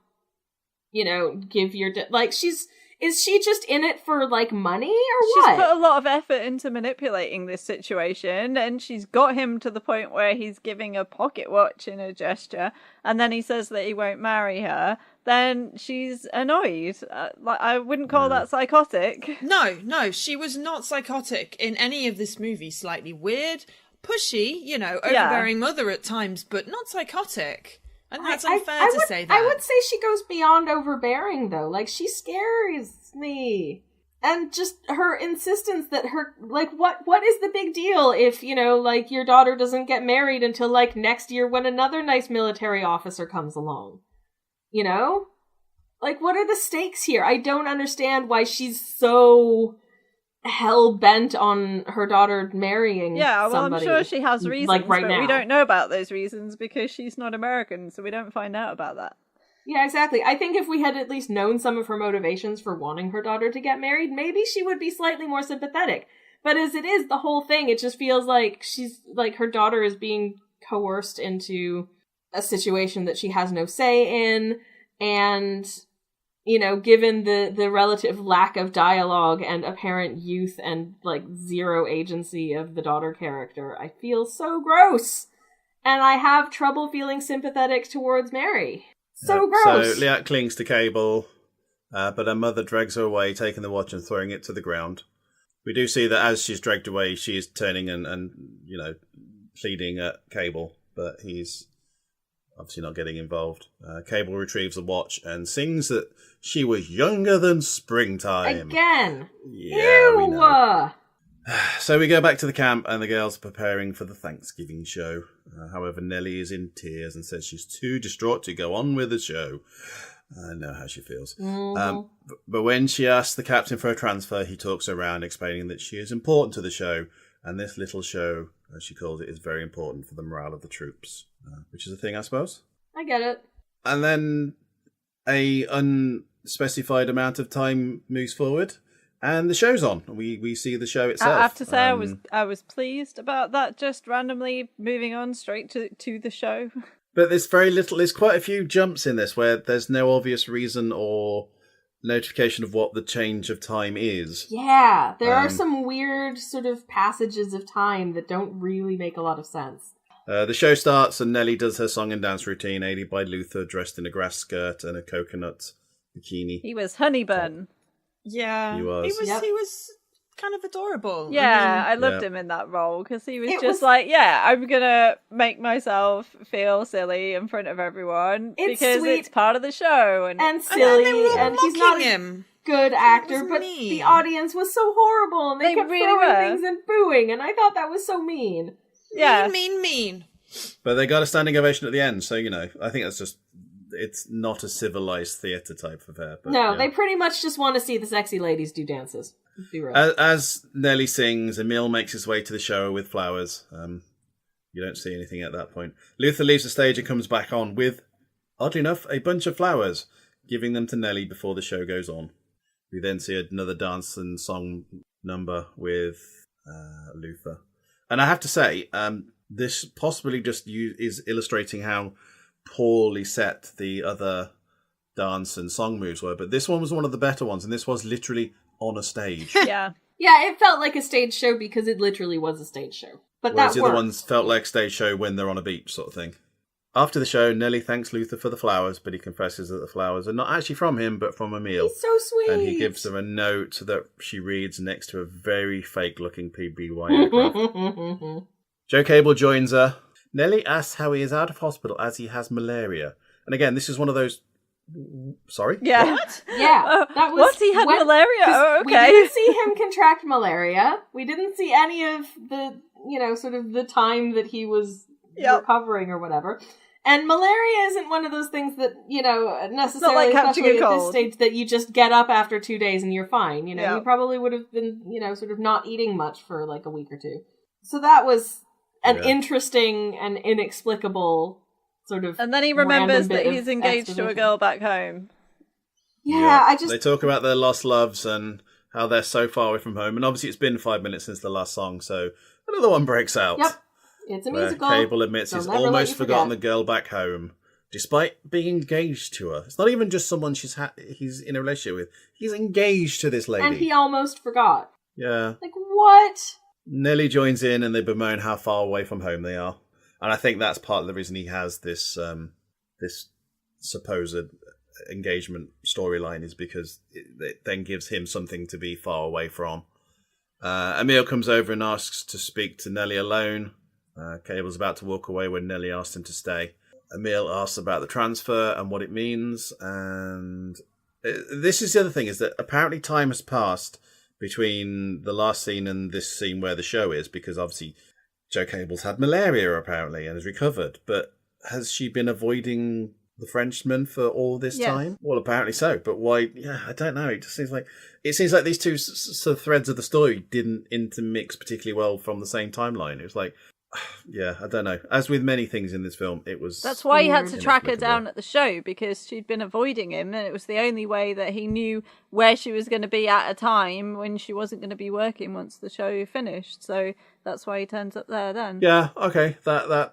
you know, give your like is she just in it for like money or what? She's put a lot of effort into manipulating this situation, and she's got him to the point where he's giving a pocket watch in a gesture, and then he says that he won't marry her. Then she's annoyed. Like, I wouldn't call that psychotic. No, she was not psychotic in any of this movie. Slightly weird, pushy, you know, overbearing mother at times, but not psychotic. And that's unfair to say that. I would say she goes beyond overbearing, though. Like, she scares me. And just her insistence that her, like, what is the big deal if, you know, like, your daughter doesn't get married until, like, next year when another nice military officer comes along? You know? Like, what are the stakes here? I don't understand why she's so hell-bent on her daughter marrying somebody. I'm sure she has reasons, like right but now. We don't know about those reasons because she's not American, so we don't find out about that. Yeah, exactly. I think if we had at least known some of her motivations for wanting her daughter to get married, maybe she would be slightly more sympathetic. But as it is, the whole thing, it just feels like she's, like, her daughter is being coerced into a situation that she has no say in, and... you know, given the relative lack of dialogue and apparent youth and, like, zero agency of the daughter character, I feel so gross. And I have trouble feeling sympathetic towards Mary. So gross. So Liat clings to Cable, but her mother drags her away, taking the watch and throwing it to the ground. We do see that as she's dragged away, she is turning and you know, pleading at Cable, but he's obviously not getting involved. Cable retrieves the watch and sings that she was younger than springtime. Again. Yeah, Ew. we know. So we go back to the camp and the girls are preparing for the Thanksgiving show. However, Nellie is in tears and says she's too distraught to go on with the show. I know how she feels. But when she asks the captain for a transfer, he talks her around, explaining that she is important to the show, and this little show, as she calls it, is very important for the morale of the troops, which is a thing, I suppose. I get it. And then a unspecified amount of time moves forward, and the show's on. We see the show itself. I have to say, I was pleased about that. Just randomly moving on straight to the show. But there's very little. There's quite a few jumps in this where there's no obvious reason or notification of what the change of time is. Yeah, there are some weird sort of passages of time that don't really make a lot of sense. The show starts and Nellie does her song and dance routine, aided by Luther, dressed in a grass skirt and a coconut bikini. He was Honeybun. Yeah, He was. He was kind of adorable. Yeah, I I mean, loved him in that role because he was It just was- like, yeah, I'm gonna make myself feel silly in front of everyone It's because sweet it's part of the show. And and and silly, they were all and he's not mocking a him. good actor, was but mean. the audience was so horrible, and they They kept really throwing were. things and booing, and I thought that was so mean. yeah, Mean. But they got a standing ovation at the end, so, you know, I think that's just... It's not a civilized theatre type of affair. But, No, yeah. they pretty much just want to see the sexy ladies do dances. Let's be real. As Nellie sings, Emil makes his way to the show with flowers. You don't see anything at that point. Luther leaves the stage and comes back on with, oddly enough, a bunch of flowers, giving them to Nellie before the show goes on. We then see another dance and song number with Luther. And I have to say, this possibly just is illustrating how poorly set the other dance and song moves were, but this one was one of the better ones, and this was literally on a stage. yeah. Yeah, it felt like a stage show because it literally was a stage show. But Whereas that the other worked. ones felt like stage show when they're on a beach sort of thing. After the show, Nellie thanks Luther for the flowers, but he confesses that the flowers are not actually from him, but from Emil. He's so sweet. And he gives her a note that she reads next to a very fake-looking PBY aircraft. Joe Cable joins her. Nellie asks how he is out of hospital as he has malaria. And again, this is one of those... Sorry? Yeah. Yeah, that was What? He had when- malaria? 'cause Oh, We okay. didn't see him contract malaria. We didn't see any of the, you know, sort of the time that he was Yep. recovering or whatever. And malaria isn't one of those things that, you know, necessarily, catching especially a at this cold. stage, that you just get up after 2 days and you're fine. You know, Yeah. you probably would have been, you know, sort of not eating much for like a week or two. So that was an Yeah. interesting and inexplicable sort of. And then he random remembers bit that of he's engaged to a exposition. girl back home. Yeah, I just. They talk about their lost loves and how they're so far away from home. And obviously it's been 5 minutes since the last song, so another one breaks out. Yep. It's a Where musical. Cable admits They'll he's never let almost you forgotten the forget. girl back home, despite being engaged to her. It's not even just someone he's in a relationship with. He's engaged to this lady. And he almost forgot. Yeah. Like, what? Nellie joins in and they bemoan how far away from home they are. And I think that's part of the reason he has this this supposed engagement storyline, is because it then gives him something to be far away from. Emil comes over and asks to speak to Nellie alone. Cable's about to walk away when Nellie asks him to stay. Emil asks about the transfer and what it means. And this is the other thing, is that apparently time has passed between the last scene and this scene where the show is, because obviously Joe Cable's had malaria apparently and has recovered. But has she been avoiding the Frenchman for all this Yes. time? Well, apparently so. But why? Yeah, I don't know. It just seems like these two sort of threads of the story didn't intermix particularly well from the same timeline. It was like, yeah, I don't know. As with many things in this film, it was. That's why he had to Weird. track her Inexplicable. down at the show, because she'd been avoiding him, and it was the only way that he knew where she was going to be at a time when she wasn't going to be working once the show finished. So that's why he turns up there then. Yeah. Okay. That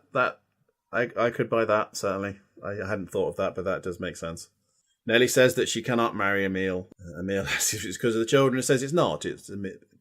I could buy that, certainly. I hadn't thought of that, but that does make sense. Nellie says that she cannot marry Emil. Emil asks if it's because of the children. Says it's not.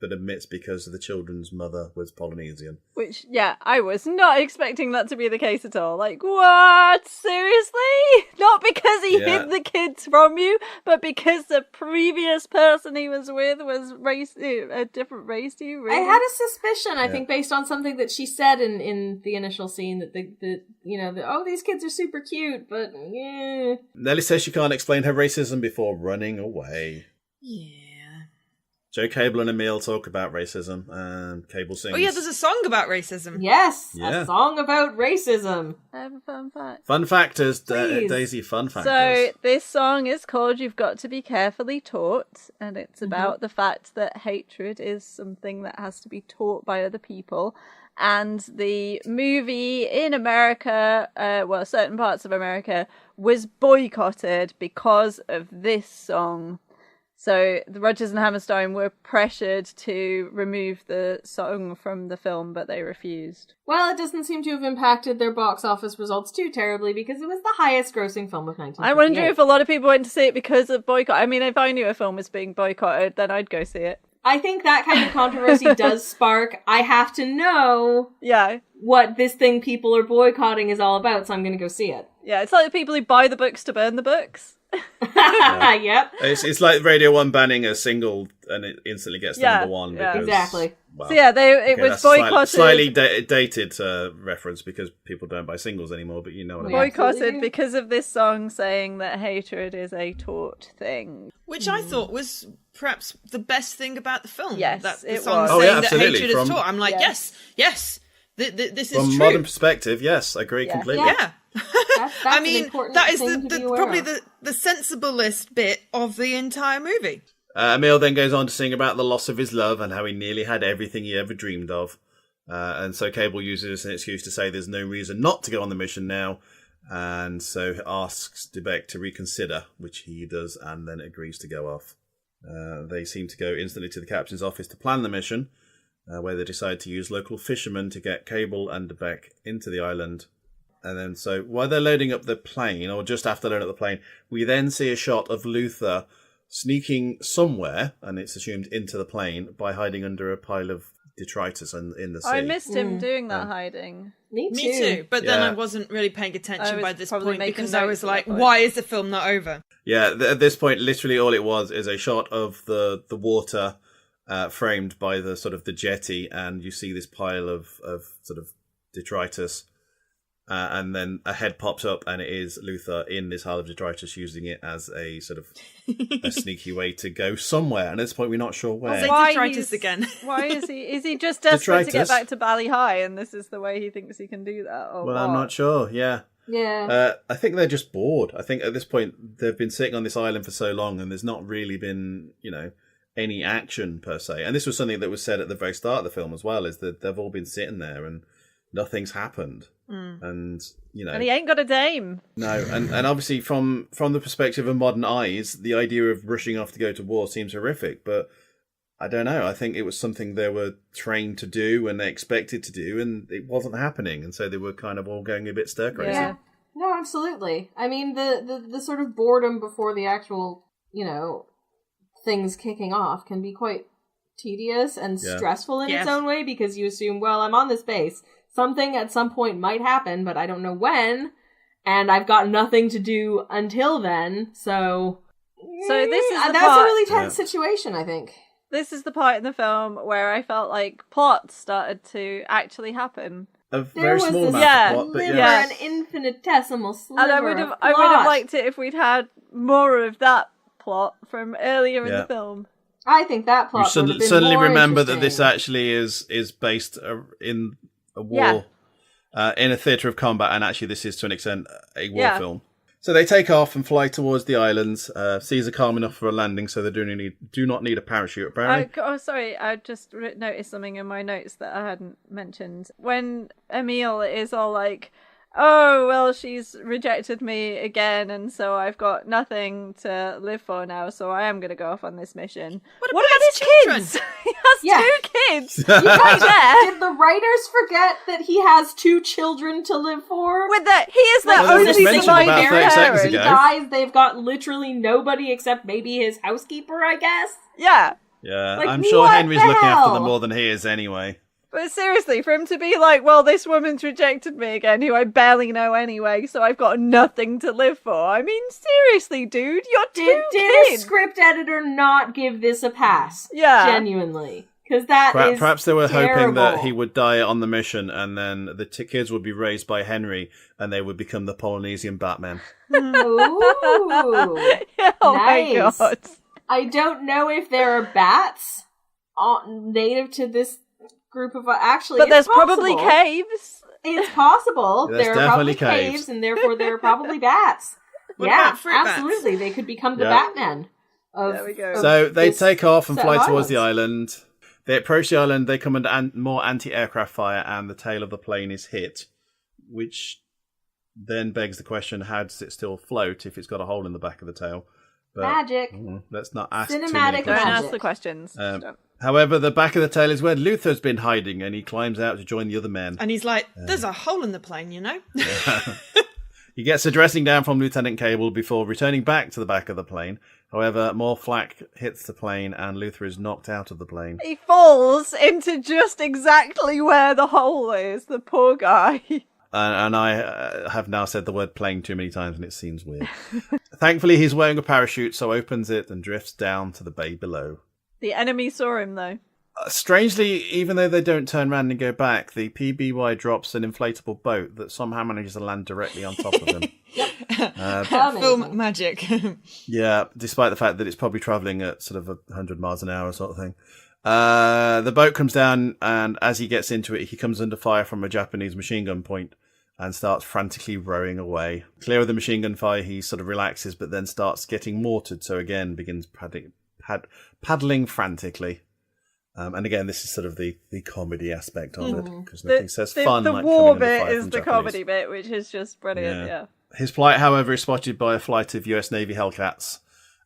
But admits because the children's mother was Polynesian. Which, yeah, I was not expecting that to be the case at all. Like, what? Seriously? Not because he hid the kids from you, but because the previous person he was with was a different race to you? Really? I had a suspicion, I think, based on something that she said in the initial scene, that these kids are super cute, but yeah. Nellie says she can't explain her racism before running away. Yeah. Joe Cable and Emil talk about racism, and Cable sings. Oh yeah, there's a song about racism. Yes, Yeah. a song about racism. I have a fun fact. Fun factors, Please. Daisy, fun factors. So this song is called You've Got to Be Carefully Taught, and it's about the fact that hatred is something that has to be taught by other people. And the movie in America, certain parts of America, was boycotted because of this song. So the Rodgers and Hammerstein were pressured to remove the song from the film, but they refused. Well, it doesn't seem to have impacted their box office results too terribly because it was the highest grossing film of 1958. I wonder if a lot of people went to see it because of boycott. I mean, if I knew a film was being boycotted, then I'd go see it. I think that kind of controversy does spark, I have to know what this thing people are boycotting is all about, so I'm going to go see it. Yeah, it's like the people who buy the books to burn the books. Yep. It's like Radio 1 banning a single and it instantly gets to number one. Yeah. Because, Exactly. Well, So yeah, it was boycotted. Slightly dated reference because people don't buy singles anymore, but you know what I mean. Boycotted because of this song saying that hatred is a taught thing. Which I thought was perhaps the best thing about the film. Yes, that the it song was. Oh, saying yeah, that absolutely. hatred is taught. I'm like, yes. This is From true. a modern perspective, yes, I agree completely. Yeah. That's I an mean, important that is thing to be aware probably of. the sensiblest bit of the entire movie. Emil then goes on to sing about the loss of his love and how he nearly had everything he ever dreamed of. And so Cable uses this as an excuse to say there's no reason not to go on the mission now. And so asks DeBeck to reconsider, which he does, and then agrees to go off. They seem to go instantly to the captain's office to plan the mission, where they decide to use local fishermen to get Cable and DeBeck into the island. And then so while they're loading up the plane, or just after loading up the plane, we then see a shot of Luther sneaking somewhere, and it's assumed into the plane, by hiding under a pile of detritus in the sea. I missed him doing that hiding. Me Me too. But then Yeah. I wasn't really paying attention I by was this probably point making because I notes was at like, that point. why is the film not over? Yeah, at this point, literally all it was is a shot of the water framed by the sort of the jetty, and you see this pile of sort of detritus. And then a head pops up, and it is Luther in this pile of detritus, using it as a sort of a sneaky way to go somewhere. And at this point, we're not sure where. Say Why detritus he's- again. Why is he? Is he just desperate to get Detritus. back to Bally High, and this is the way he thinks he can do that? Or Well, what? I'm not sure. Yeah. Yeah. I think they're just bored. I think at this point they've been sitting on this island for so long, and there's not really been, any action per se. And this was something that was said at the very start of the film as well, is that they've all been sitting there and nothing's happened. And And he ain't got a dame. no, and obviously from the perspective of modern eyes, the idea of rushing off to go to war seems horrific. But I don't know. I think it was something they were trained to do and they expected to do, and it wasn't happening, and so they were kind of all going a bit stir crazy. Yeah. No, absolutely. I mean, the sort of boredom before the actual, things kicking off can be quite tedious and stressful in its own way, because you assume, well, I'm on this base. Something at some point might happen, but I don't know when, and I've got nothing to do until then, so this is the that's part- a really tense situation, I think. This is the part in the film where I felt like plot started to actually happen. A There very was small this amount of plot, but sliver, yes. an infinitesimal sliver And I of would have plot. liked it if we'd had more of that plot from earlier in Yeah. the film. I think that plot You would have been suddenly more remember that this interesting. actually is based in a war, in a theatre of combat, and actually this is to an extent a war film. So they take off and fly towards the islands. Seas are calm enough for a landing, so they do not need a parachute apparently. Sorry, I just noticed something in my notes that I hadn't mentioned. When Emil is all like, oh, well, she's rejected me again, and so I've got nothing to live for now, so I am going to go off on this mission. What about about his children? kids? He has 2 kids. You guys, Right there. did the writers forget that he has 2 children to live for? With that, he is the Like, Well, they just only mentioned about surviving 30 seconds parent. He ago. dies, they've got literally nobody except maybe his housekeeper, I guess. Yeah. Yeah, Like, I'm sure what Henry's the looking after hell? them more than he is anyway. But seriously, for him to be like, well, this woman's rejected me again, who I barely know anyway, so I've got nothing to live for. I mean, seriously, dude, you're 2 Did a kids. script editor not give this a pass? Yeah. Genuinely. Because that is Perhaps they were hoping terrible. that he would die on the mission, and then the kids would be raised by Henry, and they would become the Polynesian Batman. Ooh. Oh Nice. my god. I don't know if there are bats native to this group of... Actually, But there's it's probably possible. caves. It's possible. There's There are probably definitely caves. caves, and therefore there are probably bats. What Yeah, about fruit bats? absolutely. They could become the Yeah. Batman. Of, There we go. of So they this take off and set fly of towards the islands. island. They approach the island, they come under more anti-aircraft fire, and the tail of the plane is hit, which then begs the question, how does it still float if it's got a hole in the back of the tail? But, Magic. let's not ask too Cinematic many Don't questions. ask magic. the questions. However, the back of the tail is where Luther's been hiding, and he climbs out to join the other men. And he's like, there's a hole in the plane, you know? He gets a dressing down from Lieutenant Cable before returning back to the back of the plane. However, more flak hits the plane, and Luther is knocked out of the plane. He falls into just exactly where the hole is, the poor guy. And I have now said the word plane too many times, and it seems weird. Thankfully, he's wearing a parachute, so opens it and drifts down to the bay below. The enemy saw him, though. Strangely, even though they don't turn around and go back, the PBY drops an inflatable boat that somehow manages to land directly on top of him. Amazing. Film magic. Yeah, despite the fact that it's probably travelling at sort of 100 miles an hour sort of thing. The boat comes down, and as he gets into it, he comes under fire from a Japanese machine gun point and starts frantically rowing away. Clear of the machine gun fire, he sort of relaxes, but then starts getting mortared, so again begins paddling frantically. And again, this is sort of the comedy aspect of it, because nothing says fun the like war coming under bit fire is from the Japanese. comedy bit, which is just brilliant, yeah. His flight, however, is spotted by a flight of US Navy Hellcats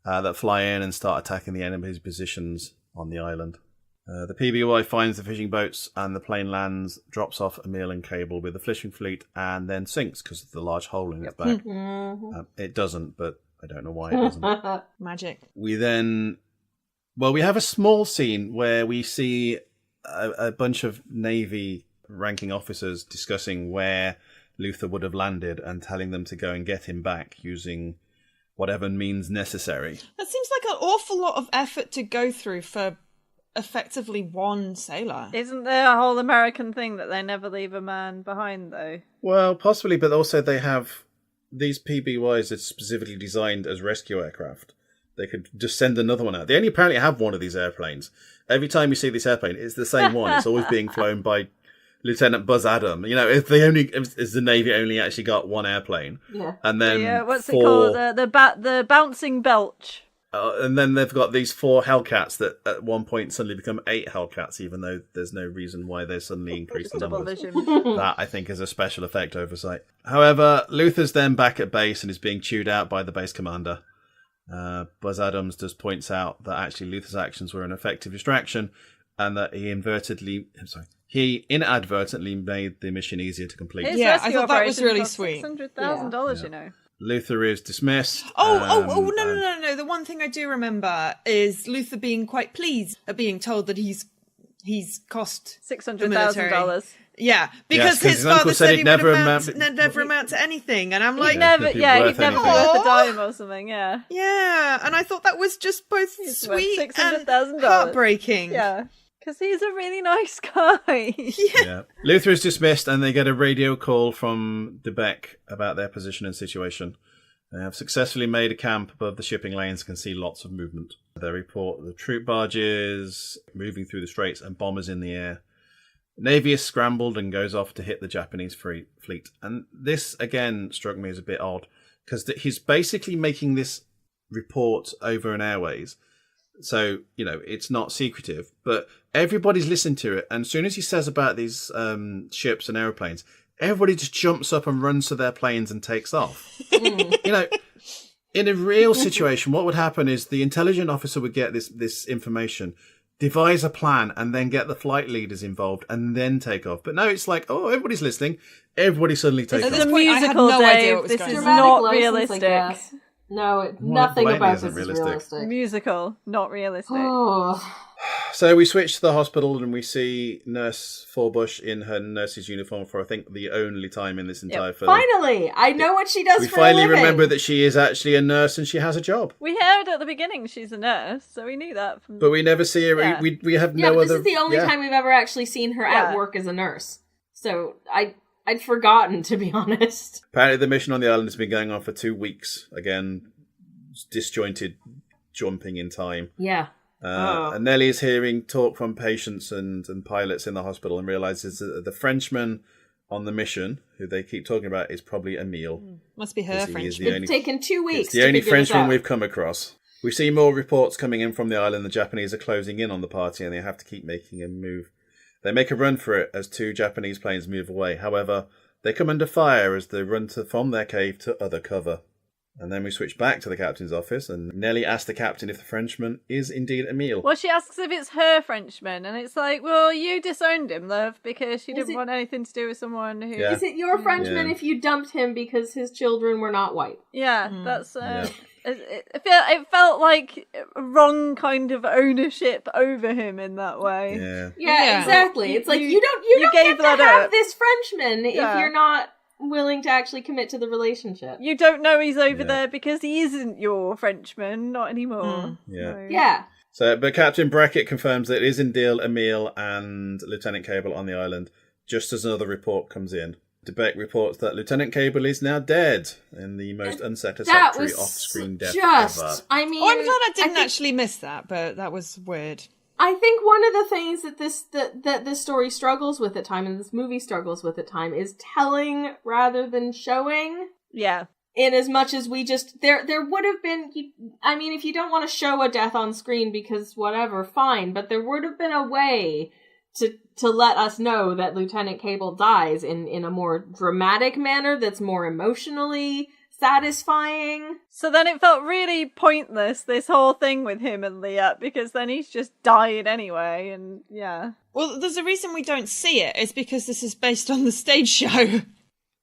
that fly in and start attacking the enemy's positions on the island. The PBY finds the fishing boats, and the plane lands, drops off Emil and Cable with the fishing fleet, and then sinks because of the large hole in its back. It doesn't, but I don't know why it doesn't. Magic. We have a small scene where we see a bunch of Navy ranking officers discussing where Luther would have landed and telling them to go and get him back using whatever means necessary. That seems like an awful lot of effort to go through for effectively one sailor. Isn't there a whole American thing that they never leave a man behind, though? Well, possibly, but also they have these PBYs are specifically designed as rescue aircraft. They could just send another one out. They only apparently have one of these airplanes. Every time you see this airplane, it's the same one. It's always being flown by Lieutenant Buzz Adam. You know, if the Navy only actually got one airplane, and then what's it called? The bouncing belch. And then they've got these 4 Hellcats that at one point suddenly become 8 Hellcats, even though there's no reason why they suddenly increase the Double numbers. vision. That, I think, is a special effect oversight. However, Luther's then back at base and is being chewed out by the base commander. Buzz Adams just points out that actually Luther's actions were an effective distraction, and that he inadvertently made the mission easier to complete. His Yeah, I rescue thought that was operation really cost sweet. $600,000, you know. Luther is dismissed. No. The one thing I do remember is Luther being quite pleased at being told that he's cost $600,000. Yeah, because his his uncle father said said he'd he never would never amount to anything, and I'm like, He'd never it'd be be worth worth anything. a dime or something, yeah. yeah, and I thought that was just both He's worth sweet and $600,000. heartbreaking. Yeah. Because he's a really nice guy. Yeah. Luther is dismissed, and they get a radio call from Debec about their position and situation. They have successfully made a camp above the shipping lanes and can see lots of movement. They report the troop barges moving through the straits and bombers in the air. Navy is scrambled and goes off to hit the Japanese fleet. And this, again, struck me as a bit odd, because he's basically making this report over an airways. So, you know, it's not secretive, but everybody's listening to it. And as soon as he says about these ships and aeroplanes, everybody just jumps up and runs to their planes and takes off. You know, in a real situation, what would happen is the intelligent officer would get this information, devise a plan, and then get the flight leaders involved and then take off. But no, it's like, oh, everybody's listening. Everybody suddenly takes off. It's a point, I had musical, no idea Dave. what was This going is on. Dramatic not license, I realistic. guess. No, nothing blatantly about isn't this is realistic. realistic. Musical, not realistic. Oh. So we switch to the hospital and we see Nurse Forbush in her nurse's uniform for, I think, the only time in this entire film. Finally! I know what she does We for finally a living. remember that she is actually a nurse and she has a job. We heard at the beginning she's a nurse, so we knew that from... But we never see her. Yeah. We have Yeah, no but other... this is the only time we've ever actually seen her Yeah. at work as a nurse. So I'd forgotten, to be honest. Apparently the mission on the island has been going on for 2 weeks. Again, disjointed jumping in time. Yeah. And Nellie is hearing talk from patients and pilots in the hospital and realises that the Frenchman on the mission, who they keep talking about, is probably Emile. Must be her French. It's taken 2 weeks It's the to only figure this Frenchman out. we've come across. We see more reports coming in from the island. The Japanese are closing in on the party and they have to keep making a move. They make a run for it as 2 Japanese planes move away. However, they come under fire as they run from their cave to other cover. And then we switch back to the captain's office, and Nellie asks the captain if the Frenchman is indeed Emile. Well, she asks if it's her Frenchman, and it's like, well, you disowned him, love, because you didn't want anything to do with someone who... Yeah. Is it your Frenchman Yeah. if you dumped him because his children were not white? Yeah, that's... It felt like a wrong kind of ownership over him in that way. Yeah. Yeah, exactly. It's like, you don't gave get that to have up. this Frenchman Yeah. if you're not willing to actually commit to the relationship. You don't know he's over Yeah. there because he isn't your Frenchman, not anymore. Yeah. So- Yeah. So, but Captain Brackett confirms that it is indeed Emile and Lieutenant Cable on the island, just as another report comes in. DeBeck reports that Lieutenant Cable is now dead in the most That unsatisfactory was off-screen death just... ever. I mean... Oh, I'm glad I didn't think- actually miss that, but that was weird. I think one of the things that this story struggles with at time, and this movie struggles with at time, is telling rather than showing. Yeah. In as much as we just there would have been, I mean, if you don't want to show a death on screen because whatever, fine. But there would have been a way to let us know that Lieutenant Cable dies in a more dramatic manner that's more emotionally satisfying. So then it felt really pointless, this whole thing with him and Leah, because then he's just died anyway, and yeah. Well, there's a reason we don't see it. It's because this is based on the stage show.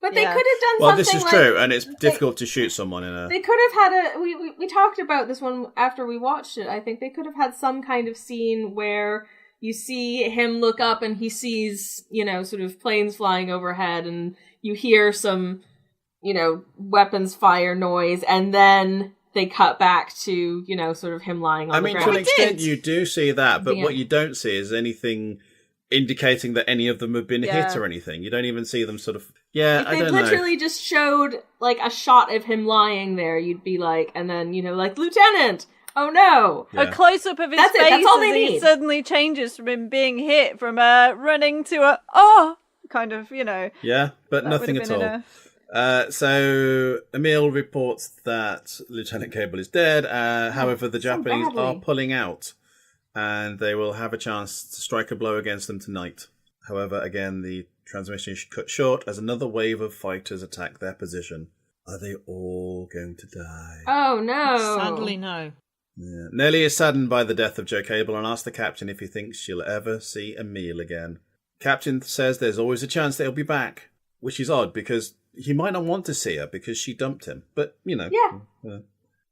But they Yeah. could have done Well, something this is like... true, and it's difficult to shoot someone in a... They could have had we talked about this one after we watched it. I think they could have had some kind of scene where you see him look up and he sees, sort of planes flying overhead, and you hear some, weapons fire noise, and then they cut back to, sort of him lying on the ground. to an extent, did. you do see that, but Yeah. what you don't see is anything indicating that any of them have been Yeah. hit or anything. You don't even see them sort of... Yeah, If I they don't know. literally just showed, like, a shot of him lying there, you'd be like, and then, like, Lieutenant! Oh no! Yeah. A close-up of his That's it, face that's all as they he need. suddenly changes from him being hit from a running to a, oh, kind of, Yeah, but that nothing would at have all. been enough. So Emile reports that Lieutenant Cable is dead. However, the Japanese badly. are pulling out, and they will have a chance to strike a blow against them tonight. However, again, the transmission is cut short as another wave of fighters attack their position. Are they all going to die? Oh no! Sadly, no. Yeah. Nellie is saddened by the death of Joe Cable and asks the captain if he thinks she'll ever see Emile again. Captain says there's always a chance that he'll be back, which is odd because he might not want to see her because she dumped him. But, Yeah.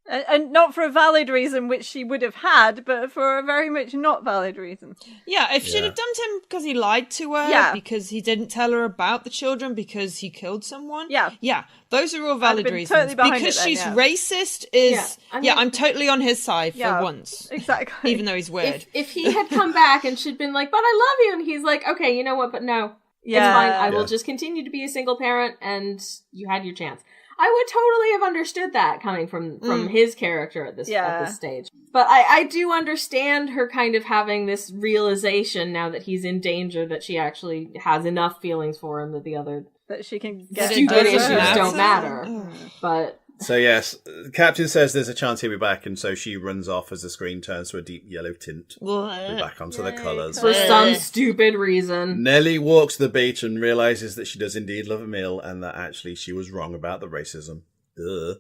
And not for a valid reason, which she would have had, but for a very much not valid reason. Yeah, if she'd Yeah. have dumped him because he lied to her, Yeah. because he didn't tell her about the children, because he killed someone. Yeah. Yeah, those are all valid been reasons. totally behind because it then, she's yeah. racist is... Yeah, I mean- I'm totally on his side Yeah. for once. Exactly. Even though he's weird. If he had come back and she'd been like, but I love you, and he's like, okay, you know what, but no. Yeah. It's fine, I will Yeah. just continue to be a single parent, and you had your chance. I would totally have understood that coming from his character at this stage. But I do understand her kind of having this realization now that he's in danger that she actually has enough feelings for him that the other that she can get stupid doesn't issues matter. don't matter. But So yes, the captain says there's a chance he'll be back, and so she runs off as the screen turns to a deep yellow tint. We're back onto the colours. For some stupid reason. Nellie walks to the beach and realises that she does indeed love Emil, and that actually she was wrong about the racism. Duh.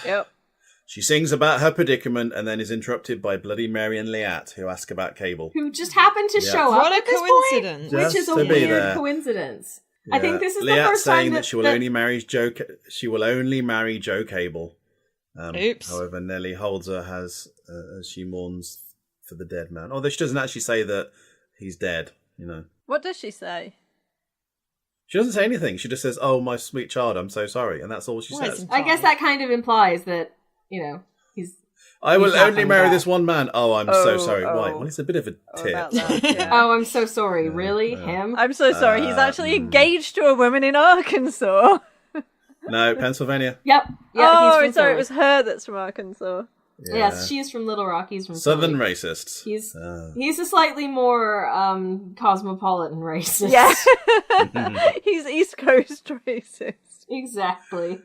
Yep. She sings about her predicament and then is interrupted by Bloody Mary and Liat, who ask about Cable. Who just happened to show up What a at this coincidence. point, which is a weird coincidence. I think this is the Liat first saying time that she will only marry Joe. She will only marry Joe Cable. Oops. However, Nellie holds her as she mourns for the dead man. Although she doesn't actually say that he's dead. You know. What does she say? She doesn't say anything. She just says, "Oh, my sweet child, I'm so sorry," and that's all she says. I guess that kind of implies that, you know, he's... I will He's not only coming marry back. this one man. Oh, I'm so sorry. oh. Why? Well, it's a bit of a tip. About that, yeah. Oh, I'm so sorry. Really? Him? I'm so sorry. He's actually engaged to a woman in Arkansas. No, Pennsylvania. Yep. Yeah, Oh, he's from sorry. Philly. It was her that's from Arkansas. Yeah. Yes, she's from Little Rock. He's from Southern Philly. racists. He's a slightly more cosmopolitan racist. Yeah. He's East Coast racist. Exactly.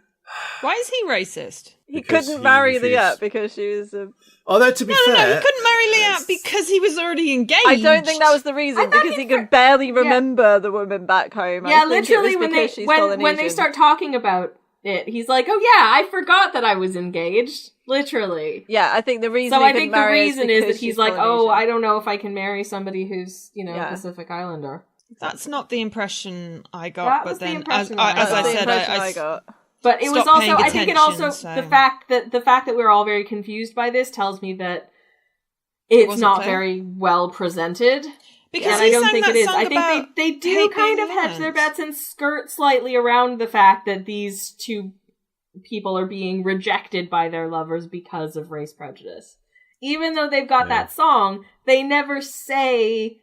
Why is he racist? He Because couldn't he marry refused. Liat because she was a... Although, to be No, fair... he couldn't marry Liat because he was already engaged. I don't think that was the reason, because he could barely remember the woman back home. Yeah, I think literally it was when they because she's when they Polynesian. start talking about it, he's like, "Oh yeah, I forgot that I was engaged." Literally. Yeah, I think the reason So he I couldn't think the marry reason is that because he's she's like, "Oh, Polynesian. I don't know if I can marry somebody who's, you know, Yeah. Pacific Islander." That's not the impression I got, That but was the then, impression as I I got. the said, impression I I got. But it was Stop also, paying I think it also, attention, so- the fact that we're all very confused by this tells me that it's wasn't not clear? very well presented. because And he I don't sang think that it is. song I think about they do hate kind being of hedge their violent. bets and skirt slightly around the fact that these two people are being rejected by their lovers because of race prejudice. Even though they've got that song, they never say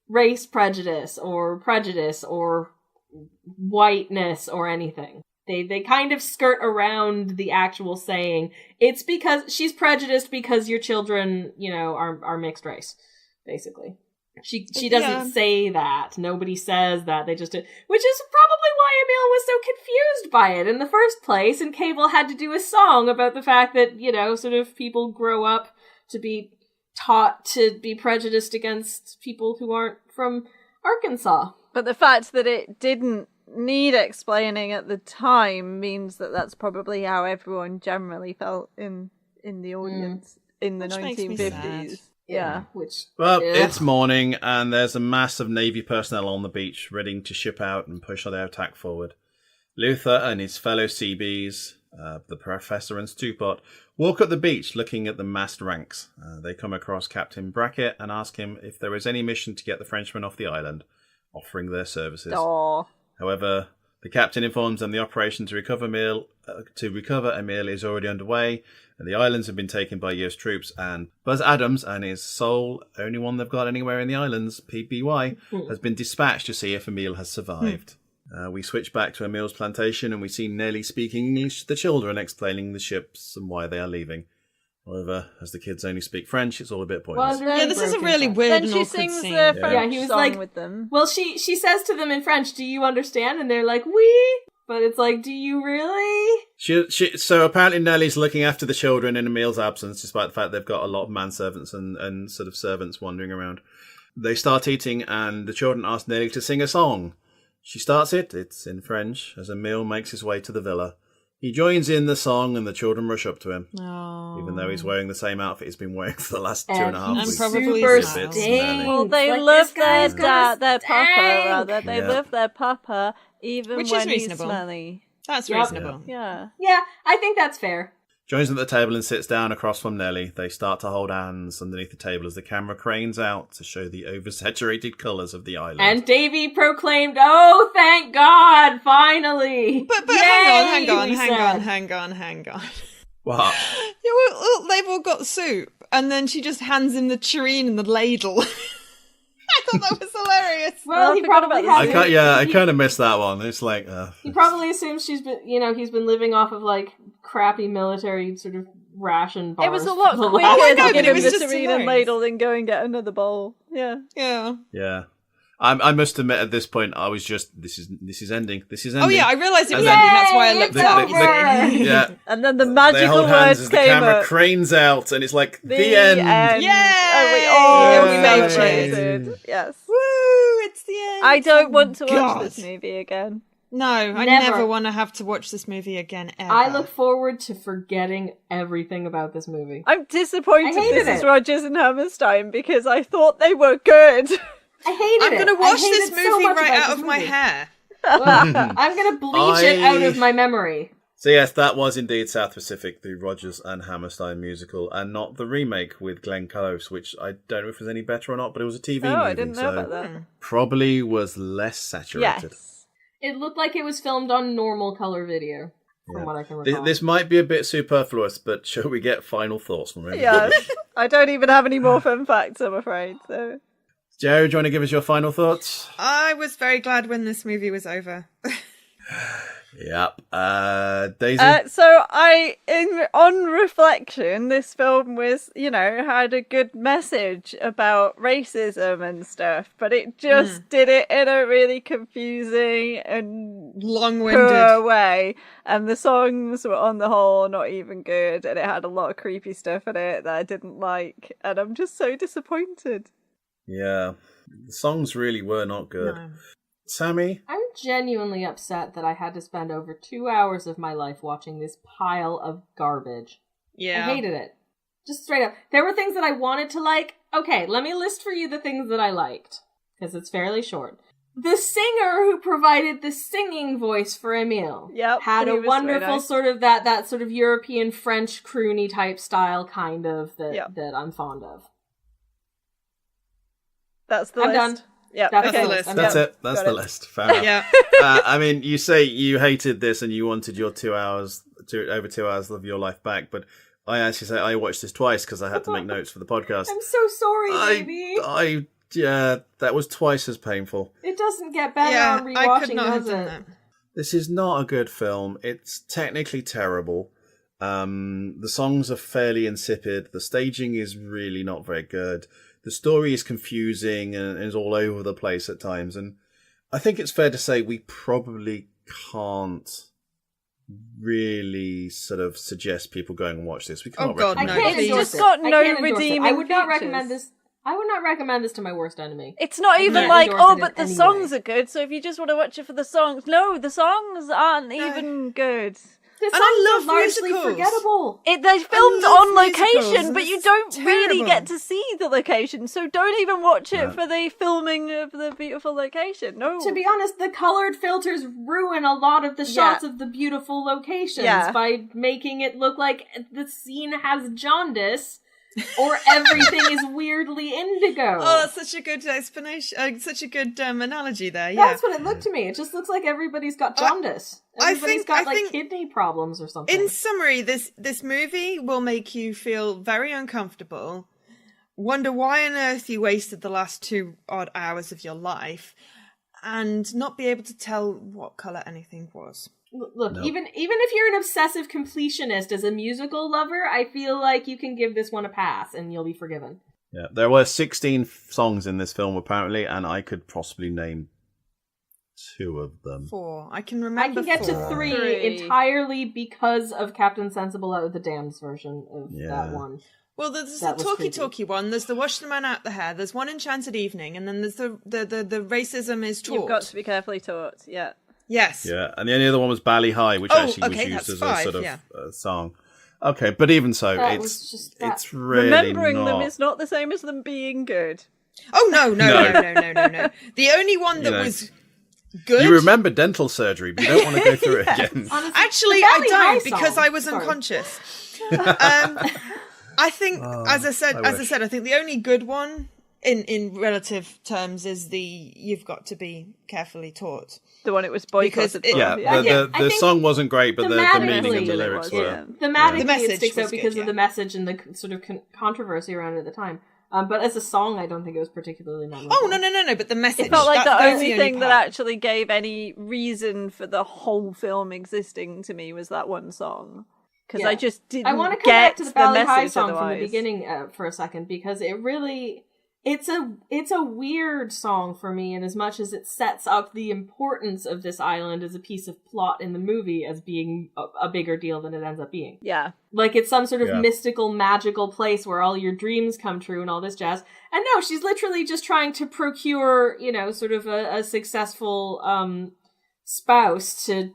race prejudice or whiteness or anything. They kind of skirt around the actual saying. It's because she's prejudiced because your children, you know, are mixed race, basically. She doesn't say that. Nobody says that. They just do, which is probably why Emil was so confused by it in the first place, and Cable had to do a song about the fact that, you know, sort of people grow up to be taught to be prejudiced against people who aren't from Arkansas. But the fact that it didn't need explaining at the time means that that's probably how everyone generally felt in the audience in the Which makes me sad. 1950s. Yeah. Well, it's morning, and there's a mass of Navy personnel on the beach, ready to ship out and push their attack forward. Luther and his fellow Seabees, the Professor and Stupot, walk up the beach looking at the massed ranks. They come across Captain Brackett and ask him if there is any mission to get the Frenchmen off the island, offering their services. Aww. However, the captain informs them the operation to recover Emil is already underway, and the islands have been taken by US troops, and Buzz Adams and his sole only one they've got anywhere in the islands, PBY, has been dispatched to see if Emil has survived. We switch back to Emil's plantation, and we see Nellie speaking English to the children, explaining the ships and why they are leaving. However, as the kids only speak French, it's all a bit pointless. Yeah, this is a really weird Then and she awkward sings scene. the French Yeah, he was song like- with them. Well, she says to them in French, "Do you understand?" And they're like, "Oui." But it's like, do you really? So apparently Nellie's looking after the children in Emil's absence, despite the fact they've got a lot of manservants and sort of servants wandering around. They start eating, and the children ask Nellie to sing a song. She starts it. It's in French, as Emil makes his way to the villa. He joins in the song, and the children rush up to him, even though he's wearing the same outfit he's been wearing for the last 2.5 weeks. And probably super smiles. stained. Well, they Like, love this guy's their gonna dad, their papa, stank. rather. They Yeah. love their papa, even Which is when he's reasonable. smelly. That's Yep. reasonable. Yeah. Yeah, I think that's fair. Joins them at the table and sits down across from Nellie. They start to hold hands underneath the table as the camera cranes out to show the oversaturated colours of the island. And Davy proclaimed, "Oh, thank God, finally!" But Yay, hang on. we said. What? Yeah, well, they've all got soup, and then she just hands him the tureen and the ladle. I thought that was hilarious. Well, I he forgot probably about has. I kind of missed that one. It's like... He probably assumes he's been living off of like crappy military sort of ration bars. It was a lot for the quicker last- know, to but give it him was the just tureen and hilarious. ladle than go and get another bowl. Yeah. Yeah. Yeah. I must admit, at this point, I was just this is ending. This is ending. Oh yeah, I realised it was And then- ending. That's why I looked It's up. over. Yeah. And then the They magical hold hands words as the came camera up. cranes out, and it's like the end. end. Yay! And we all Yeah, we made celebrated. Yes. Woo! It's the end. I don't want to watch God. this movie again. No, I Never. never want to have to watch this movie again ever. I look forward to forgetting everything about this movie. I'm disappointed I hated this is it. Rodgers and Hammerstein because I thought they were good. I hated I'm it. going to I watch hated this so movie much right about out this of my movie. hair. Well, I'm going to bleach it out of my memory. So yes, that was indeed South Pacific, the Rodgers and Hammerstein musical, and not the remake with Glenn Close, which I don't know if it was any better or not, but it was a TV movie. I didn't know so about that. probably was less saturated. Yes. It looked like it was filmed on normal color video, from what I can recall. This might be a bit superfluous, but shall we get final thoughts from everybody? Yes. I don't even have any more fun facts, I'm afraid. So. Joe, do you want to give us your final thoughts? I was very glad when this movie was over. Yep. Daisy? On reflection, this film was, had a good message about racism and stuff, but it just did it in a really confusing and poor Long-winded. way. And the songs were, on the whole, not even good, and it had a lot of creepy stuff in it that I didn't like, and I'm just so disappointed. Yeah. The songs really were not good. No. Sammy? I'm genuinely upset that I had to spend over 2 hours of my life watching this pile of garbage. Yeah. I hated it. Just straight up. There were things that I wanted to like. Okay, let me list for you the things that I liked, because it's fairly short. The singer who provided the singing voice for Emile had he a was very wonderful nice. sort of that sort of European French croony type style kind of that I'm fond of. That's the I'm list. done. Yeah, That's okay. the list. I'm That's done. it. That's Got the it. list. Fair enough. Yeah. I mean, you say you hated this and you wanted your over 2 hours of your life back, but I actually say I watched this twice because I had to make notes for the podcast. I'm so sorry, baby. Yeah, that was twice as painful. It doesn't get better Yeah, on rewatching, I could not have does done it? that. This is not a good film. It's technically terrible. The songs are fairly insipid. The staging is really not very good. The story is confusing and is all over the place at times. And I think it's fair to say we probably can't really sort of suggest people going and watch this. We can't Oh, God, recommend I no, it. can't please. endorse It's it. got I no can't endorse it. redeeming I would not features. recommend this. I would not recommend this to my worst enemy. It's not even can't like, endorse oh, it but the in any songs way. are good, so if you just want to watch it for the songs. No, the songs aren't even good. The And songs I love are largely musicals. forgettable. They filmed love on musicals, location, and but you it's don't really terrible. get to see the location, so don't even watch it No. for the filming of the beautiful location. No. To be honest, the colored filters ruin a lot of the shots of the beautiful locations by making it look like the scene has jaundice or everything is weirdly indigo. Oh, that's such a good explanation. Such a good analogy there. Yeah. That's what it looked to me. It just looks like everybody's got jaundice. Everybody's got kidney problems or something. In summary, this movie will make you feel very uncomfortable, wonder why on earth you wasted the last 2 odd hours of your life, and not be able to tell what colour anything was. Look, even if you're an obsessive completionist as a musical lover, I feel like you can give this one a pass and you'll be forgiven. Yeah, there were 16 songs in this film apparently, and I could possibly name 2 of them. 4. I can I remember can get 4. to 3 Three. entirely because of Captain Sensible out of the Damned's version of that one. Well, there's That the was talky creepy. talky one. There's the wash the man out the hair. There's one enchanted evening, and then there's the racism is taught. You've got to be carefully taught, yeah. Yes. Yeah, and the only other one was Bally High, which Oh, actually was okay, used that's as 5, a sort of yeah. song. Okay, but even so, That was just that. it's really Remembering not... them is not the same as them being good. Oh no. No. The only one that was good. You remember dental surgery, but you don't want to go through it again. Honestly, Actually, the I Valley High don't because song. I was Sorry. unconscious. I think, as I said, wish. I think the only good one in relative terms is the "You've got to be carefully taught." The one it was boycotted Because for. Yeah, I the think song wasn't great, but the meaning thematically of the it lyrics was, were. yeah. Thematically, The message it sticks was out because good, of the message and the sort of controversy around it at the time. But as a song, I don't think it was particularly memorable. Oh no! But the message. It felt like that's the only the thing that part. actually gave any reason for the whole film existing to me was that one song. Because Yeah. I just didn't I want to come get back to the the Valley message High song otherwise. from the beginning for a second because it it's a weird song for me, in as much as it sets up the importance of this island as a piece of plot in the movie as being a bigger deal than it ends up being. Yeah. Like, it's some sort of mystical, magical place where all your dreams come true and all this jazz. And no, she's literally just trying to procure, sort of a successful spouse to,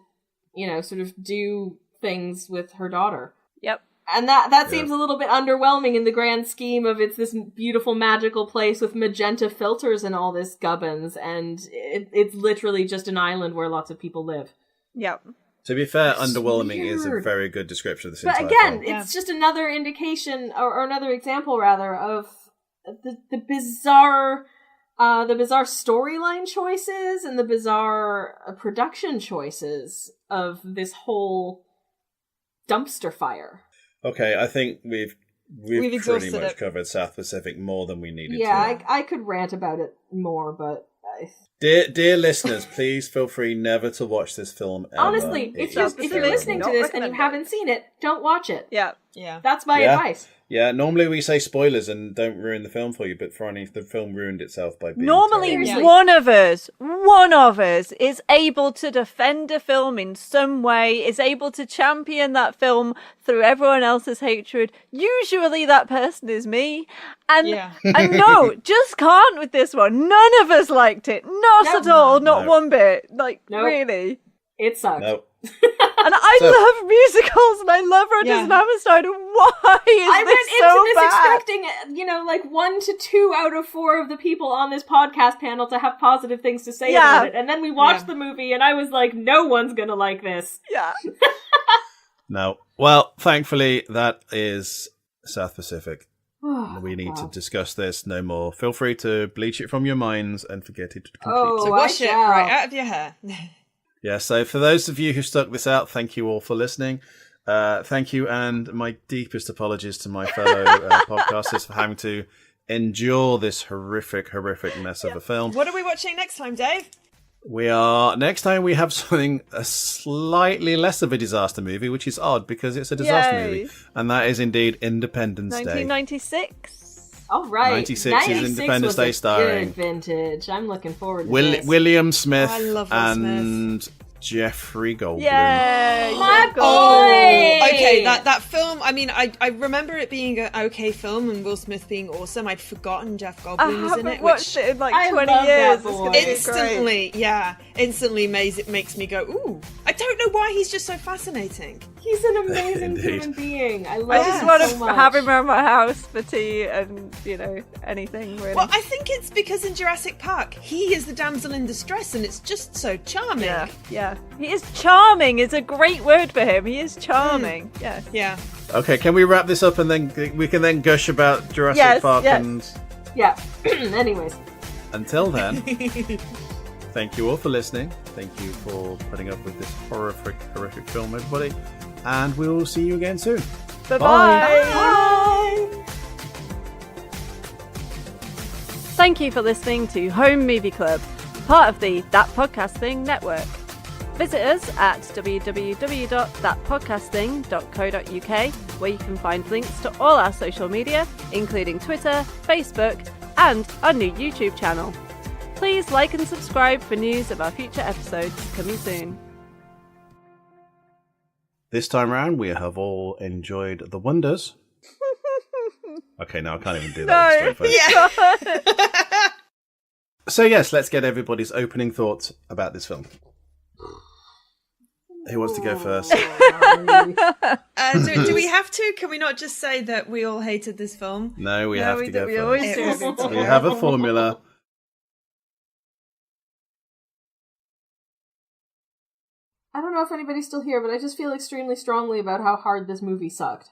sort of do things with her daughter. Yep. And that seems a little bit underwhelming in the grand scheme of it's this beautiful magical place with magenta filters and all this gubbins, and it's literally just an island where lots of people live. Yep. To be fair, underwhelming is a very good description of this entire film. But again, film. it's just another indication, or another example rather, of the bizarre storyline choices and the bizarre production choices of this whole dumpster fire. Okay, I think we've pretty much it. covered South Pacific more than we needed to. Yeah, I could rant about it more, but... Dear listeners, please feel free never to watch this film ever. Honestly, if you're listening to this and you haven't seen it, don't watch it. Yeah. Yeah. That's my advice. Yeah, normally we say spoilers and don't ruin the film for you, but Franny, the film ruined itself by being Normally, terrible. one of us is able to defend a film in some way, is able to champion that film through everyone else's hatred. Usually that person is me. And no, just can't with this one. None of us liked it. Not at all. Not one bit. Like, really. It sucked. Nope. And I love musicals and I love Rodgers and Hammerstein. Why is this so bad? Expecting, like 1 to 2 out of 4 of the people on this podcast panel to have positive things to say about it. And then we watched the movie and I was like, no one's gonna like this. Yeah. No. Well, thankfully, that is South Pacific. We need to discuss this no more. Feel free to bleach it from your minds and forget it completely. So wash it right out of your hair. Yeah, so for those of you who stuck this out, thank you all for listening. Thank you, and my deepest apologies to my fellow podcasters for having to endure this horrific mess of a film. What are we watching next time, Dave? Next time we have something a slightly less of a disaster movie, which is odd because it's a disaster movie. And that is indeed Independence Day. 1996. All right. 96 is Independence Day starring. Good vintage. I'm looking forward to this. William Smith and Jeffrey Goldblum. Yay! My boy! Okay, that film, I mean, I remember it being an okay film and Will Smith being awesome. I'd forgotten Jeff Goldblum was in it. I haven't watched it in like 20 love years. that boy. It's gonna be great. Instantly makes me go, ooh. I don't know why he's just so fascinating. He's an amazing human being. I just him want so to much. have him around my house for tea and, anything really. Well, I think it's because in Jurassic Park, he is the damsel in distress and it's just so charming. Yeah. He is charming. It's a great word for him. He is charming. Yes. Yeah. Okay, can we wrap this up and then we can then gush about Jurassic Park and... Yeah. Anyways. Until then, thank you all for listening. Thank you for putting up with this horrific film, everybody. And we will see you again soon. Bye-bye. Bye. Thank you for listening to Home Movie Club, part of the That Podcast Thing network. Visit us at www.thatpodcasting.co.uk, where you can find links to all our social media, including Twitter, Facebook, and our new YouTube channel. Please like and subscribe for news of our future episodes coming soon. This time around, we have all enjoyed the wonders. Okay, now I can't even do that. Yeah. So yes, let's get everybody's opening thoughts about this film. Who wants to go first? Do we have to? Can we not just say that we all hated this film? No, we have to go we first. always do. We have a formula. I don't know if anybody's still here, but I just feel extremely strongly about how hard this movie sucked.